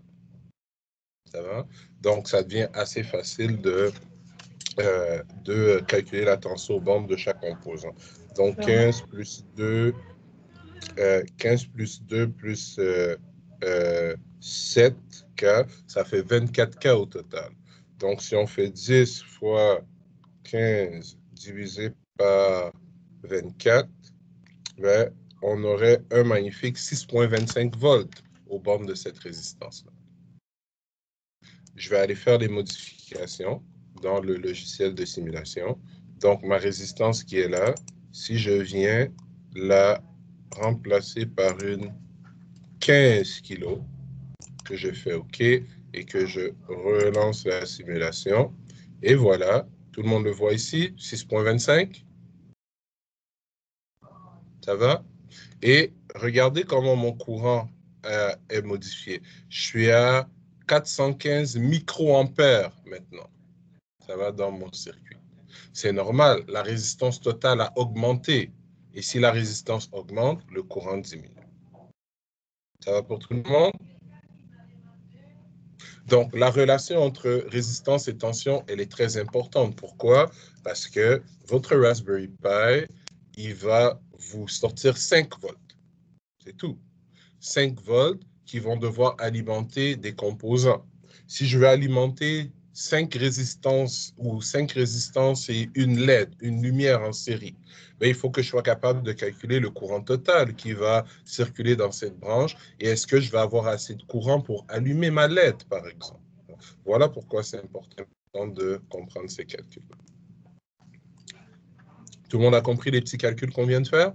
Ça va? Donc, ça devient assez facile de calculer la tension aux bornes de chaque composant. Donc, 15 plus 2, 15 plus 2 plus 7K, ça fait 24K au total. Donc, si on fait 10 fois 15 divisé par 24, ben, on aurait un magnifique 6,25 volts aux bornes de cette résistance-là. Je vais aller faire les modifications dans le logiciel de simulation. Donc, ma résistance qui est là, si je viens la remplacer par une 15 kg, que je fais OK et que je relance la simulation, et voilà, tout le monde le voit ici, 6.25. Ça va? Et regardez comment mon courant est modifié. Je suis à 415 microampères maintenant. Ça va dans mon circuit. C'est normal, la résistance totale a augmenté. Et si la résistance augmente, le courant diminue. Ça va pour tout le monde? Donc, la relation entre résistance et tension, elle est très importante. Pourquoi? Parce que votre Raspberry Pi, il va vous sortir 5 volts. C'est tout. 5 volts qui vont devoir alimenter des composants. Si je veux alimenter 5 résistances ou 5 résistances et une LED, une lumière en série, bien, il faut que je sois capable de calculer le courant total qui va circuler dans cette branche et est-ce que je vais avoir assez de courant pour allumer ma LED, par exemple. Voilà pourquoi c'est important de comprendre ces calculs. Tout le monde a compris les petits calculs qu'on vient de faire?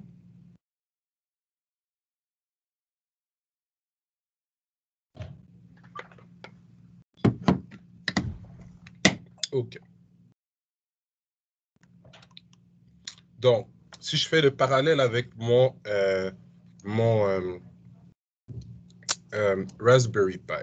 OK. Donc, si je fais le parallèle avec mon Raspberry Pi.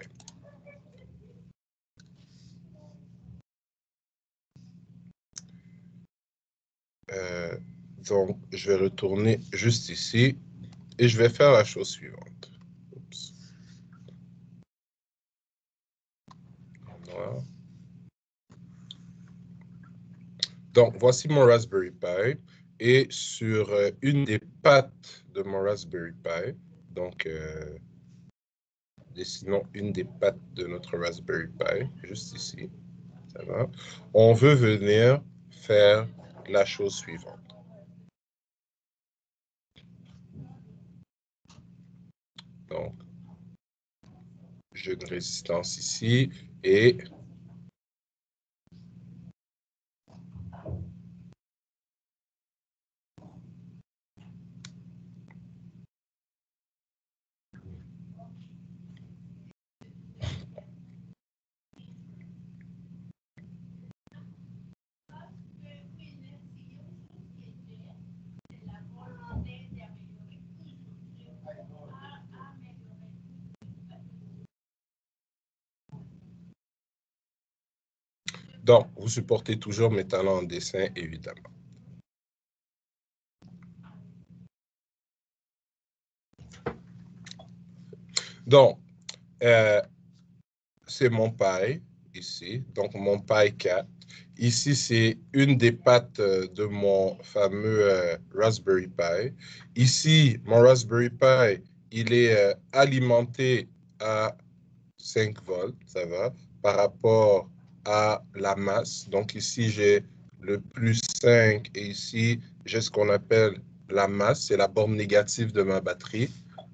Donc, je vais retourner juste ici et je vais faire la chose suivante. Oups. Voilà. Donc, voici mon Raspberry Pi et sur une des pattes de mon Raspberry Pi, donc dessinons une des pattes de notre Raspberry Pi, juste ici, ça va. On veut venir faire la chose suivante. Donc, j'ai une résistance ici et donc, vous supportez toujours mes talents en dessin, évidemment. Donc, c'est mon Pi, ici, donc mon Pi 4. Ici, c'est une des pattes de mon fameux Raspberry Pi. Ici, mon Raspberry Pi, il est alimenté à 5 volts, ça va, par rapport à la masse. Donc ici, j'ai le plus 5 et ici, j'ai ce qu'on appelle la masse, c'est la borne négative de ma batterie.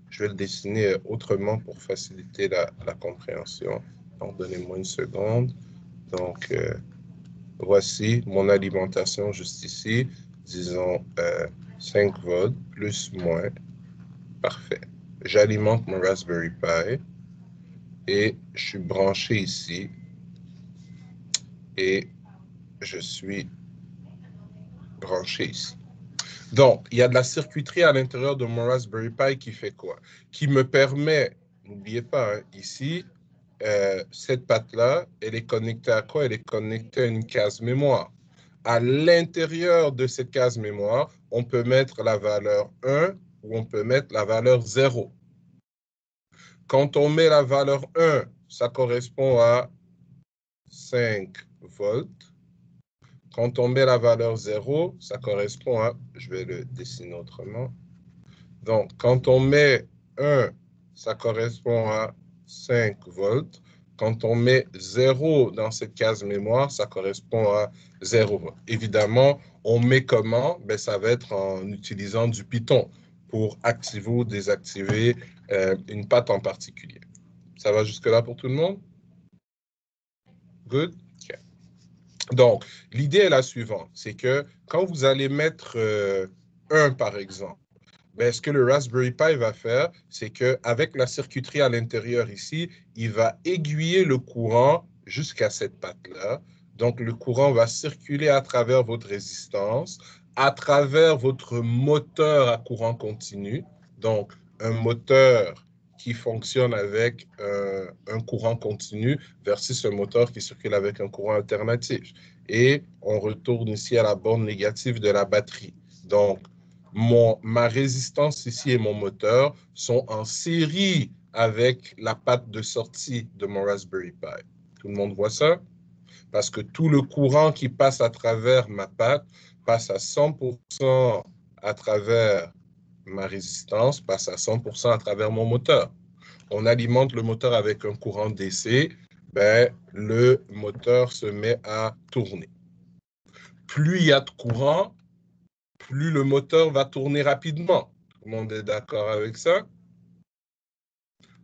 Je vais le dessiner autrement pour faciliter la compréhension. Donc, donnez-moi une seconde. Donc, voici mon alimentation juste ici. Disons 5 volts, plus, moins. Parfait. J'alimente mon Raspberry Pi et je suis branché ici. Et je suis branché ici. Donc, il y a de la circuiterie à l'intérieur de mon Raspberry Pi qui fait quoi? Qui me permet, n'oubliez pas, hein, ici, cette patte-là, elle est connectée à quoi? Elle est connectée à une case mémoire. À l'intérieur de cette case mémoire, on peut mettre la valeur 1 ou on peut mettre la valeur 0. Quand on met la valeur 1, ça correspond à 5 volts. Quand on met la valeur 0, ça correspond à, je vais le dessiner autrement. Donc, quand on met 1, ça correspond à 5 volts. Quand on met 0 dans cette case mémoire, ça correspond à 0 volts. Évidemment, on met comment? Ben, ça va être en utilisant du Python. pour activer ou désactiver une patte en particulier. Ça va jusque-là pour tout le monde? Good? Okay. Donc, l'idée est la suivante, c'est que quand vous allez mettre 1, par exemple, ben, ce que le Raspberry Pi va faire, c'est qu'avec la circuiterie à l'intérieur ici, il va aiguiller le courant jusqu'à cette patte-là. Donc, le courant va circuler à travers votre résistance, à travers votre moteur à courant continu. Donc, un moteur qui fonctionne avec un courant continu versus un moteur qui circule avec un courant alternatif. Et on retourne ici à la borne négative de la batterie. Donc, ma résistance ici et mon moteur sont en série avec la patte de sortie de mon Raspberry Pi. Tout le monde voit ça? Parce que tout le courant qui passe à travers ma patte passe à 100% à travers ma résistance, passe à 100% à travers mon moteur. On alimente le moteur avec un courant DC, ben, le moteur se met à tourner. Plus il y a de courant, plus le moteur va tourner rapidement. Tout le monde est d'accord avec ça?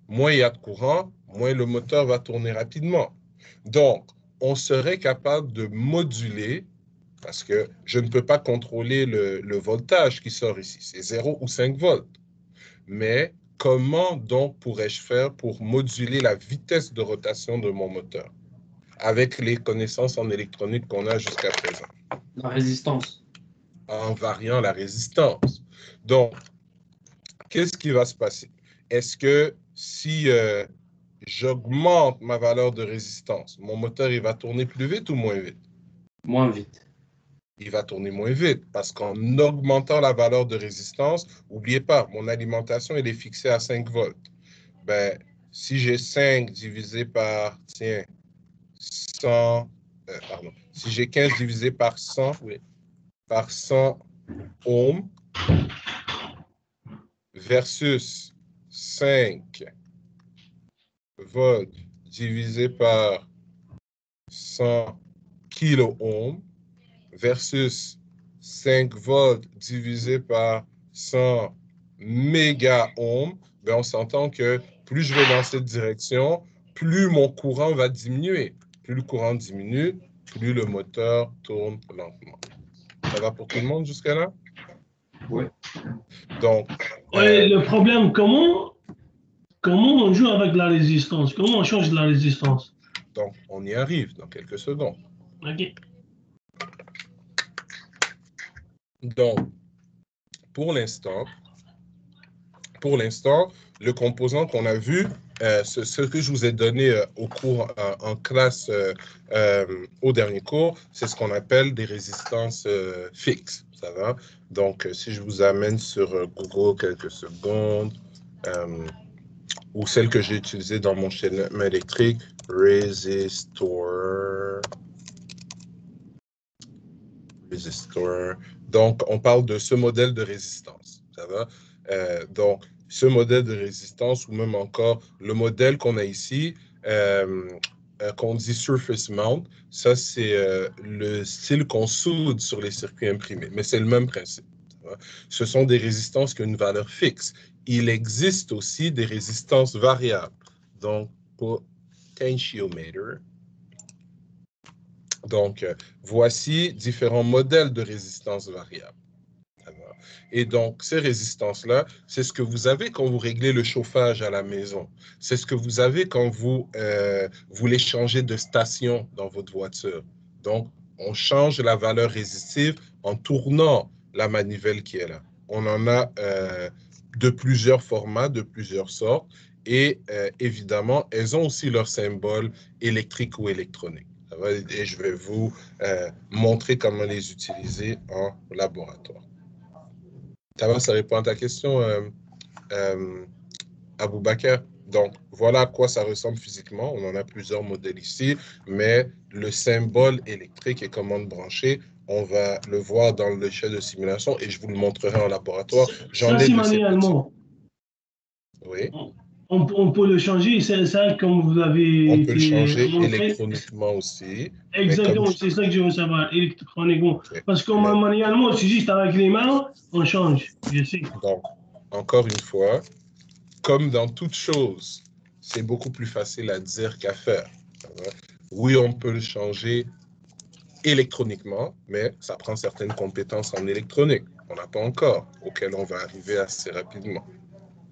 Moins il y a de courant, moins le moteur va tourner rapidement. Donc, on serait capable de moduler, parce que je ne peux pas contrôler le voltage qui sort ici, c'est 0 ou 5 volts. Mais comment donc pourrais-je faire pour moduler la vitesse de rotation de mon moteur avec les connaissances en électronique qu'on a jusqu'à présent? La résistance. En variant la résistance. Donc, qu'est-ce qui va se passer? Est-ce que si j'augmente ma valeur de résistance, mon moteur il va tourner plus vite ou moins vite? Moins vite. Il va tourner moins vite parce qu'en augmentant la valeur de résistance, n'oubliez pas, mon alimentation elle est fixée à 5 volts. Ben, si j'ai 5 divisé par, tiens, 100, pardon, si j'ai 15 divisé par 100, oui, par 100 ohms versus 5 volts divisé par 100 kilo-ohms versus 5 volts divisé par 100 méga-ohms, ben on s'entend que plus je vais dans cette direction, plus mon courant va diminuer. Plus le courant diminue, plus le moteur tourne lentement. Ça va pour tout le monde jusqu'à là? Oui. Donc, le problème, comment on joue avec la résistance? Comment on change la résistance? Donc, on y arrive dans quelques secondes. OK. Donc, pour l'instant, le composant qu'on a vu, ce que je vous ai donné au cours en classe au dernier cours, c'est ce qu'on appelle des résistances fixes. Ça va? Donc, si je vous amène sur Google quelques secondes, ou celle que j'ai utilisée dans mon schéma électrique, résistor. Donc, on parle de ce modèle de résistance. Ça va? Donc, ce modèle de résistance, ou même encore le modèle qu'on a ici, qu'on dit surface mount, ça, c'est le style qu'on soude sur les circuits imprimés. Mais c'est le même principe. Ce sont des résistances qui ont une valeur fixe. Il existe aussi des résistances variables. Donc, potentiometer. Donc, voici différents modèles de résistance variable. Et donc, ces résistances-là, c'est ce que vous avez quand vous réglez le chauffage à la maison. C'est ce que vous avez quand vous voulez changer de station dans votre voiture. Donc, on change la valeur résistive en tournant la manivelle qui est là. On en a de plusieurs formats, de plusieurs sortes. Et évidemment, elles ont aussi leur symbole électrique ou électronique. Et je vais vous montrer comment les utiliser en laboratoire. Ça répond à ta question, Aboubakar. Donc, voilà à quoi ça ressemble physiquement. On en a plusieurs modèles ici, mais le symbole électrique et comment le brancher, on va le voir dans l'échelle de simulation et je vous le montrerai en laboratoire. Ça, c'est manuellement. Oui. On peut le changer, c'est ça comme vous avez On peut le changer montré. électroniquement aussi. Exactement, c'est ça que je veux savoir, électroniquement. Okay. Parce que manuellement, c'est juste avec les mains, on change, je sais. Donc, encore une fois, comme dans toute chose, c'est beaucoup plus facile à dire qu'à faire. Oui, on peut le changer électroniquement, mais ça prend certaines compétences en électronique qu'on n'a pas encore, auxquelles on va arriver assez rapidement.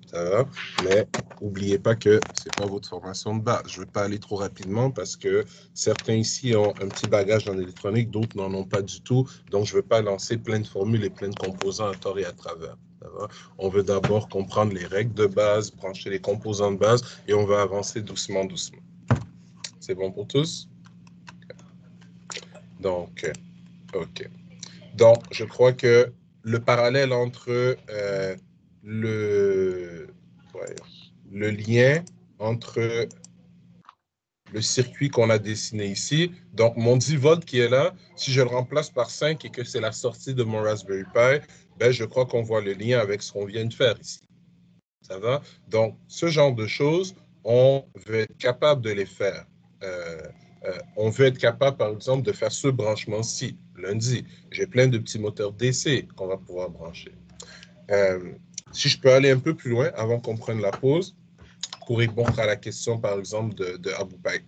Ça va? Mais n'oubliez pas que ce n'est pas votre formation de base. Je ne veux pas aller trop rapidement parce que certains ici ont un petit bagage en électronique, d'autres n'en ont pas du tout. Donc, je ne veux pas lancer plein de formules et plein de composants à tort et à travers. Ça va? On veut d'abord comprendre les règles de base, brancher les composants de base et on va avancer doucement, doucement. C'est bon pour tous? Donc, OK. Donc, je crois que le parallèle entre le lien entre le circuit qu'on a dessiné ici, donc mon 10 volts qui est là, si je le remplace par 5 et que c'est la sortie de mon Raspberry Pi, ben, je crois qu'on voit le lien avec ce qu'on vient de faire ici. Ça va? Donc, ce genre de choses, on veut être capable de les faire. On veut être capable, par exemple, de faire ce branchement-ci, lundi. J'ai plein de petits moteurs DC qu'on va pouvoir brancher. Si je peux aller un peu plus loin avant qu'on prenne la pause, pour répondre à la question, par exemple, de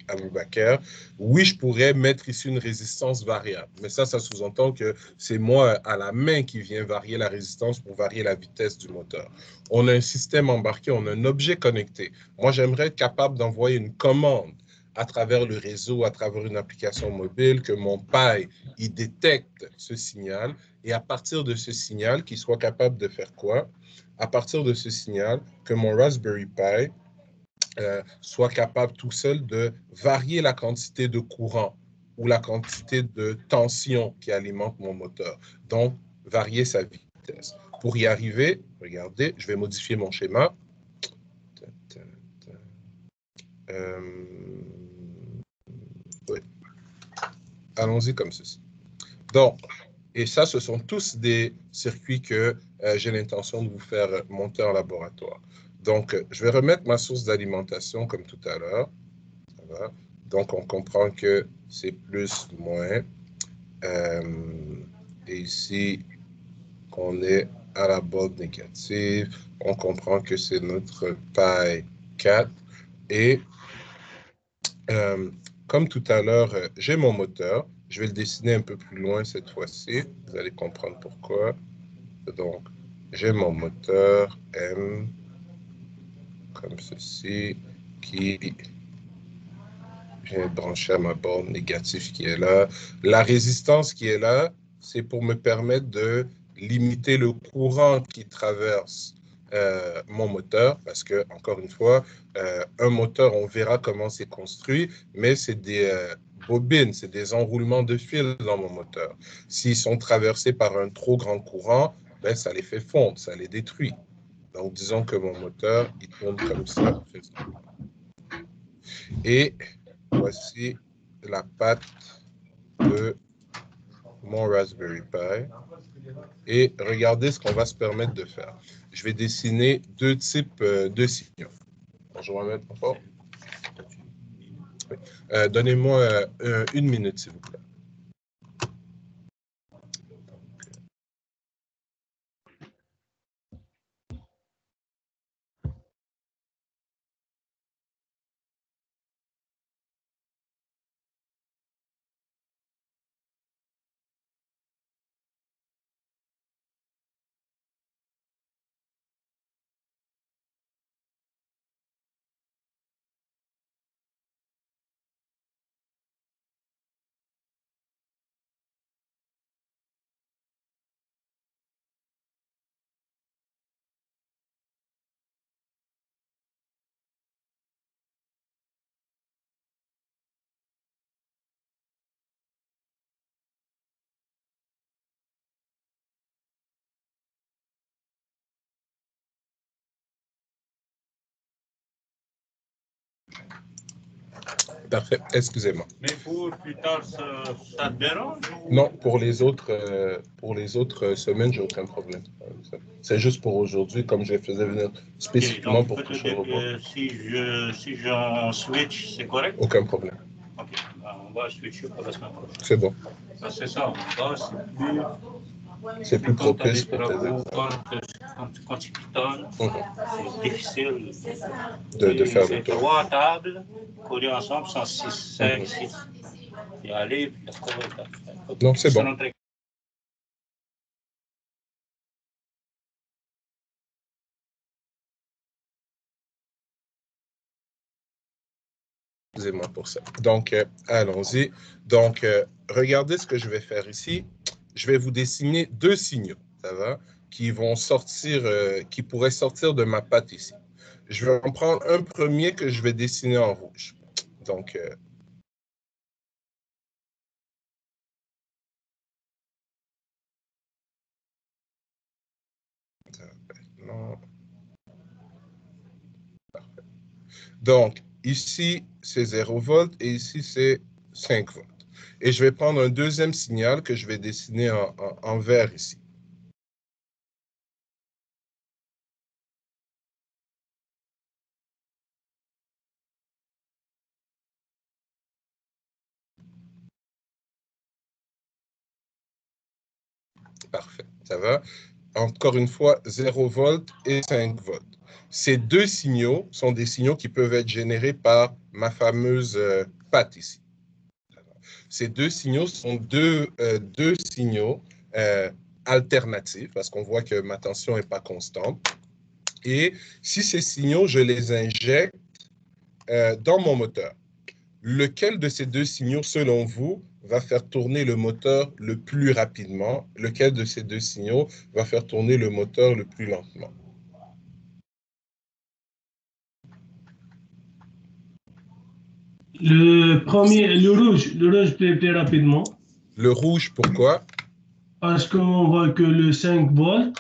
Aboubaker, oui, je pourrais mettre ici une résistance variable. Mais ça sous-entend que c'est moi, à la main, qui viens varier la résistance pour varier la vitesse du moteur. On a un système embarqué, on a un objet connecté. Moi, j'aimerais être capable d'envoyer une commande à travers le réseau, à travers une application mobile, que mon Pi, il détecte ce signal, et à partir de ce signal, qu'il soit capable de faire quoi? À partir de ce signal, que mon Raspberry Pi soit capable tout seul de varier la quantité de courant ou la quantité de tension qui alimente mon moteur. Donc, varier sa vitesse. Pour y arriver, regardez, je vais modifier mon schéma. Oui. Allons-y comme ceci. Donc, et ça, ce sont tous des circuits que j'ai l'intention de vous faire monter en laboratoire. Donc, je vais remettre ma source d'alimentation comme tout à l'heure. Donc, on comprend que c'est plus, moins. Et ici, on est à la borne négative. On comprend que c'est notre Pi 4. Et comme tout à l'heure, j'ai mon moteur. Je vais le dessiner un peu plus loin cette fois-ci. Vous allez comprendre pourquoi. Donc, j'ai mon moteur M comme ceci qui vient brancher à ma borne négative qui est là. La résistance qui est là, c'est pour me permettre de limiter le courant qui traverse mon moteur, parce que, encore une fois, un moteur, on verra comment c'est construit, mais c'est des bobines, c'est des enroulements de fils dans mon moteur. S'ils sont traversés par un trop grand courant, ben, ça les fait fondre, ça les détruit. Donc, disons que mon moteur, il tourne comme ça. Et voici la patte de mon Raspberry Pi. Et regardez ce qu'on va se permettre de faire. Je vais dessiner deux types de signaux. Je vais remettre encore. Oui. Donnez-moi une minute, s'il vous plaît. Parfait, excusez-moi. Mais pour plus tard, ça te dérange? Non, pour les autres semaines, j'ai aucun problème. C'est juste pour aujourd'hui, comme je les faisais venir spécifiquement donc, pour toucher au robot. Si j'en switch, c'est correct? Aucun problème. Ok, on va switcher pour la semaine prochaine. C'est bon. Ça, c'est ça, on va, c'est plus... C'est plus Quand tu as propice des pour tes travaux, examens. quand tu pitonnes, c'est difficile De faire le faire tour. 3 tables collées ensemble, 106, 5, 6. Et aller, puis après, Non, c'est bon. rentrer. Excusez-moi pour ça. Donc, allons-y. Donc, regardez ce que je vais faire ici. Je vais vous dessiner deux signaux, ça va, qui vont sortir, qui pourraient sortir de ma patte ici. Je vais en prendre un premier que je vais dessiner en rouge. Donc, non. Parfait. Donc, ici, c'est 0 volts et ici, c'est 5 volts. Et je vais prendre un deuxième signal que je vais dessiner en vert ici. Parfait, ça va. Encore une fois, 0 volts et 5 volts. Ces deux signaux sont des signaux qui peuvent être générés par ma fameuse patte ici. Ces deux signaux sont deux signaux alternatifs parce qu'on voit que ma tension n'est pas constante. Et si ces signaux, je les injecte dans mon moteur, lequel de ces deux signaux, selon vous, va faire tourner le moteur le plus rapidement? Lequel de ces deux signaux va faire tourner le moteur le plus lentement? Le premier, le rouge plus rapidement, Le rouge, pourquoi? parce qu'on voit que le 5 volts,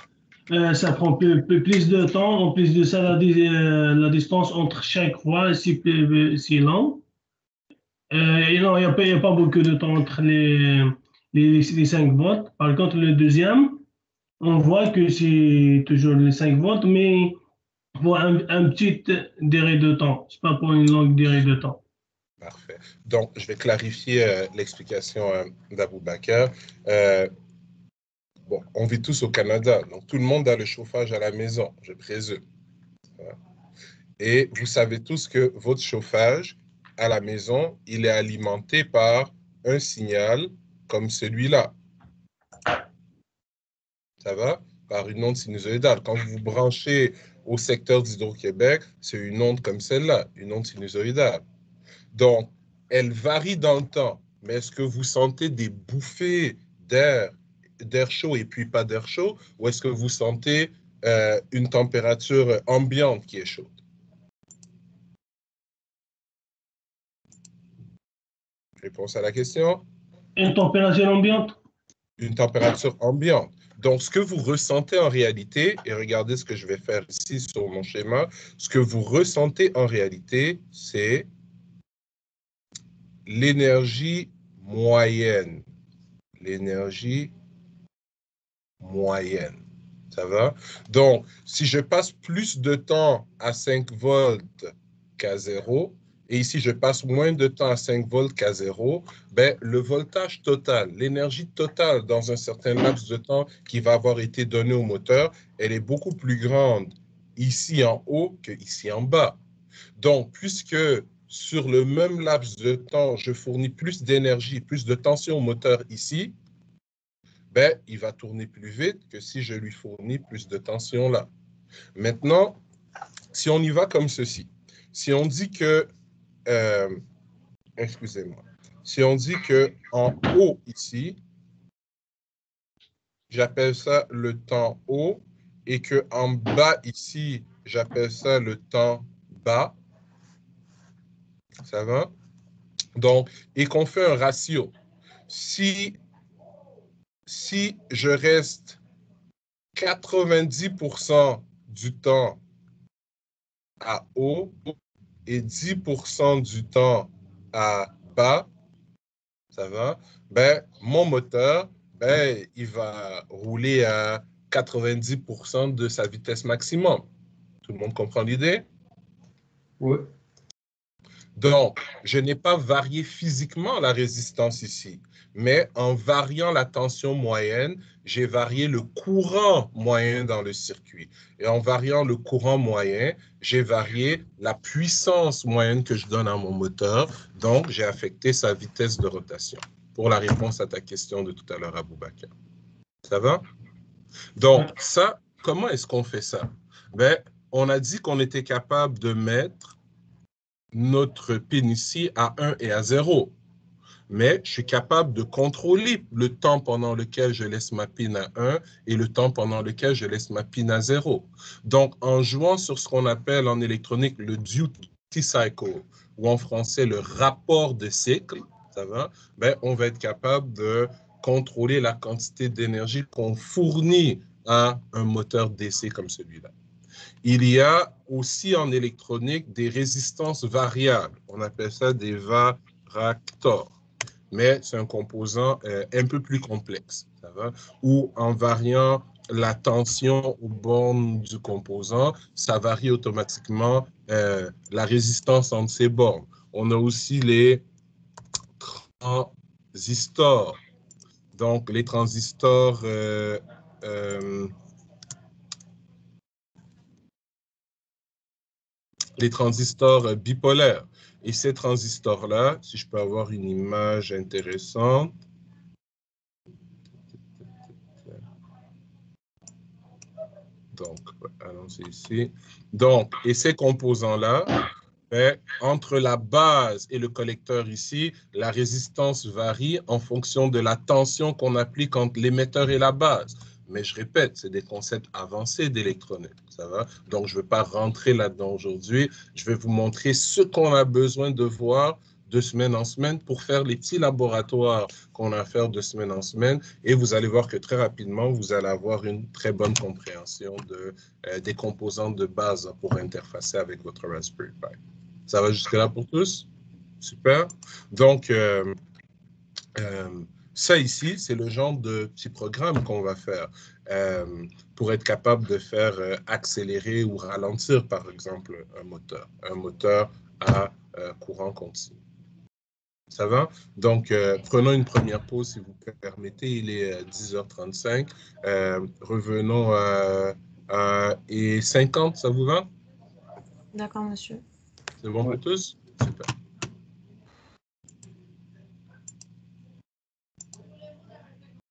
ça prend plus de temps. En plus de ça, la distance entre chaque voie est si longue. Et non, il n'y a pas beaucoup de temps entre les 5 volts. Par contre, le deuxième, on voit que c'est toujours les 5 volts, mais pour un petit durée de temps. Ce n'est pas pour une longue durée de temps. Parfait. Donc, je vais clarifier l'explication d'Aboubacar. Bon, on vit tous au Canada, donc tout le monde a le chauffage à la maison, je présume. Et vous savez tous que votre chauffage à la maison, il est alimenté par un signal comme celui-là. Ça va? Par une onde sinusoïdale. Quand vous vous branchez au secteur d'Hydro-Québec, c'est une onde comme celle-là, une onde sinusoïdale. Donc, elle varie dans le temps. Mais est-ce que vous sentez des bouffées d'air chaud et puis pas d'air chaud? Ou est-ce que vous sentez une température ambiante qui est chaude? Réponse à la question? Une température ambiante? Une température ambiante. Donc, ce que vous ressentez en réalité, et regardez ce que je vais faire ici sur mon schéma, ce que vous ressentez en réalité, c'est l'énergie moyenne. L'énergie moyenne. Ça va? Donc, si je passe plus de temps à 5 volts qu'à 0, et ici je passe moins de temps à 5 volts qu'à 0, ben, le voltage total, l'énergie totale dans un certain laps de temps qui va avoir été donné au moteur, elle est beaucoup plus grande ici en haut que ici en bas. Donc, puisque sur le même laps de temps, je fournis plus d'énergie, plus de tension au moteur ici, ben, il va tourner plus vite que si je lui fournis plus de tension là. Maintenant, si on y va comme ceci, si on dit que, excusez-moi, si on dit que en haut ici, j'appelle ça le temps haut et que en bas ici, j'appelle ça le temps bas, ça va? Donc, et qu'on fait un ratio. Si je reste 90% du temps à haut et 10% du temps à bas, ça va, ben, mon moteur, ben, il va rouler à 90% de sa vitesse maximum. Tout le monde comprend l'idée? Oui. Donc, je n'ai pas varié physiquement la résistance ici, mais en variant la tension moyenne, j'ai varié le courant moyen dans le circuit. Et en variant le courant moyen, j'ai varié la puissance moyenne que je donne à mon moteur. Donc, j'ai affecté sa vitesse de rotation. Pour la réponse à ta question de tout à l'heure, Aboubakar. Ça va? Donc, ça, comment est-ce qu'on fait ça? Ben, on a dit qu'on était capable de mettre notre pin ici à 1 et à 0. Mais je suis capable de contrôler le temps pendant lequel je laisse ma pin à 1 et le temps pendant lequel je laisse ma pin à 0. Donc, en jouant sur ce qu'on appelle en électronique le duty cycle, ou en français le rapport de cycle, ça va? Ben, on va être capable de contrôler la quantité d'énergie qu'on fournit à un moteur DC comme celui-là. Il y a aussi en électronique des résistances variables. On appelle ça des varactors. Mais c'est un composant un peu plus complexe, ça va? Où en variant la tension aux bornes du composant, ça varie automatiquement la résistance entre ces bornes. On a aussi les transistors. Donc, les transistors bipolaires. Et ces transistors-là, si je peux avoir une image intéressante. Donc, allons-y ici. Donc, et ces composants-là, entre la base et le collecteur ici, la résistance varie en fonction de la tension qu'on applique entre l'émetteur et la base. Mais je répète, c'est des concepts avancés d'électronique, ça va? Donc, je ne veux pas rentrer là-dedans aujourd'hui. Je vais vous montrer ce qu'on a besoin de voir de semaine en semaine pour faire les petits laboratoires qu'on a à faire de semaine en semaine. Et vous allez voir que très rapidement, vous allez avoir une très bonne compréhension des composantes de base pour interfacer avec votre Raspberry Pi. Ça va jusque-là pour tous? Super. Donc, ça ici, c'est le genre de petit programme qu'on va faire pour être capable de faire accélérer ou ralentir, par exemple, un moteur à courant continu. Ça va? Donc, prenons une première pause, si vous permettez. Il est 10h35. Revenons et 50, ça vous va? D'accord, monsieur. C'est bon pour tous? Super.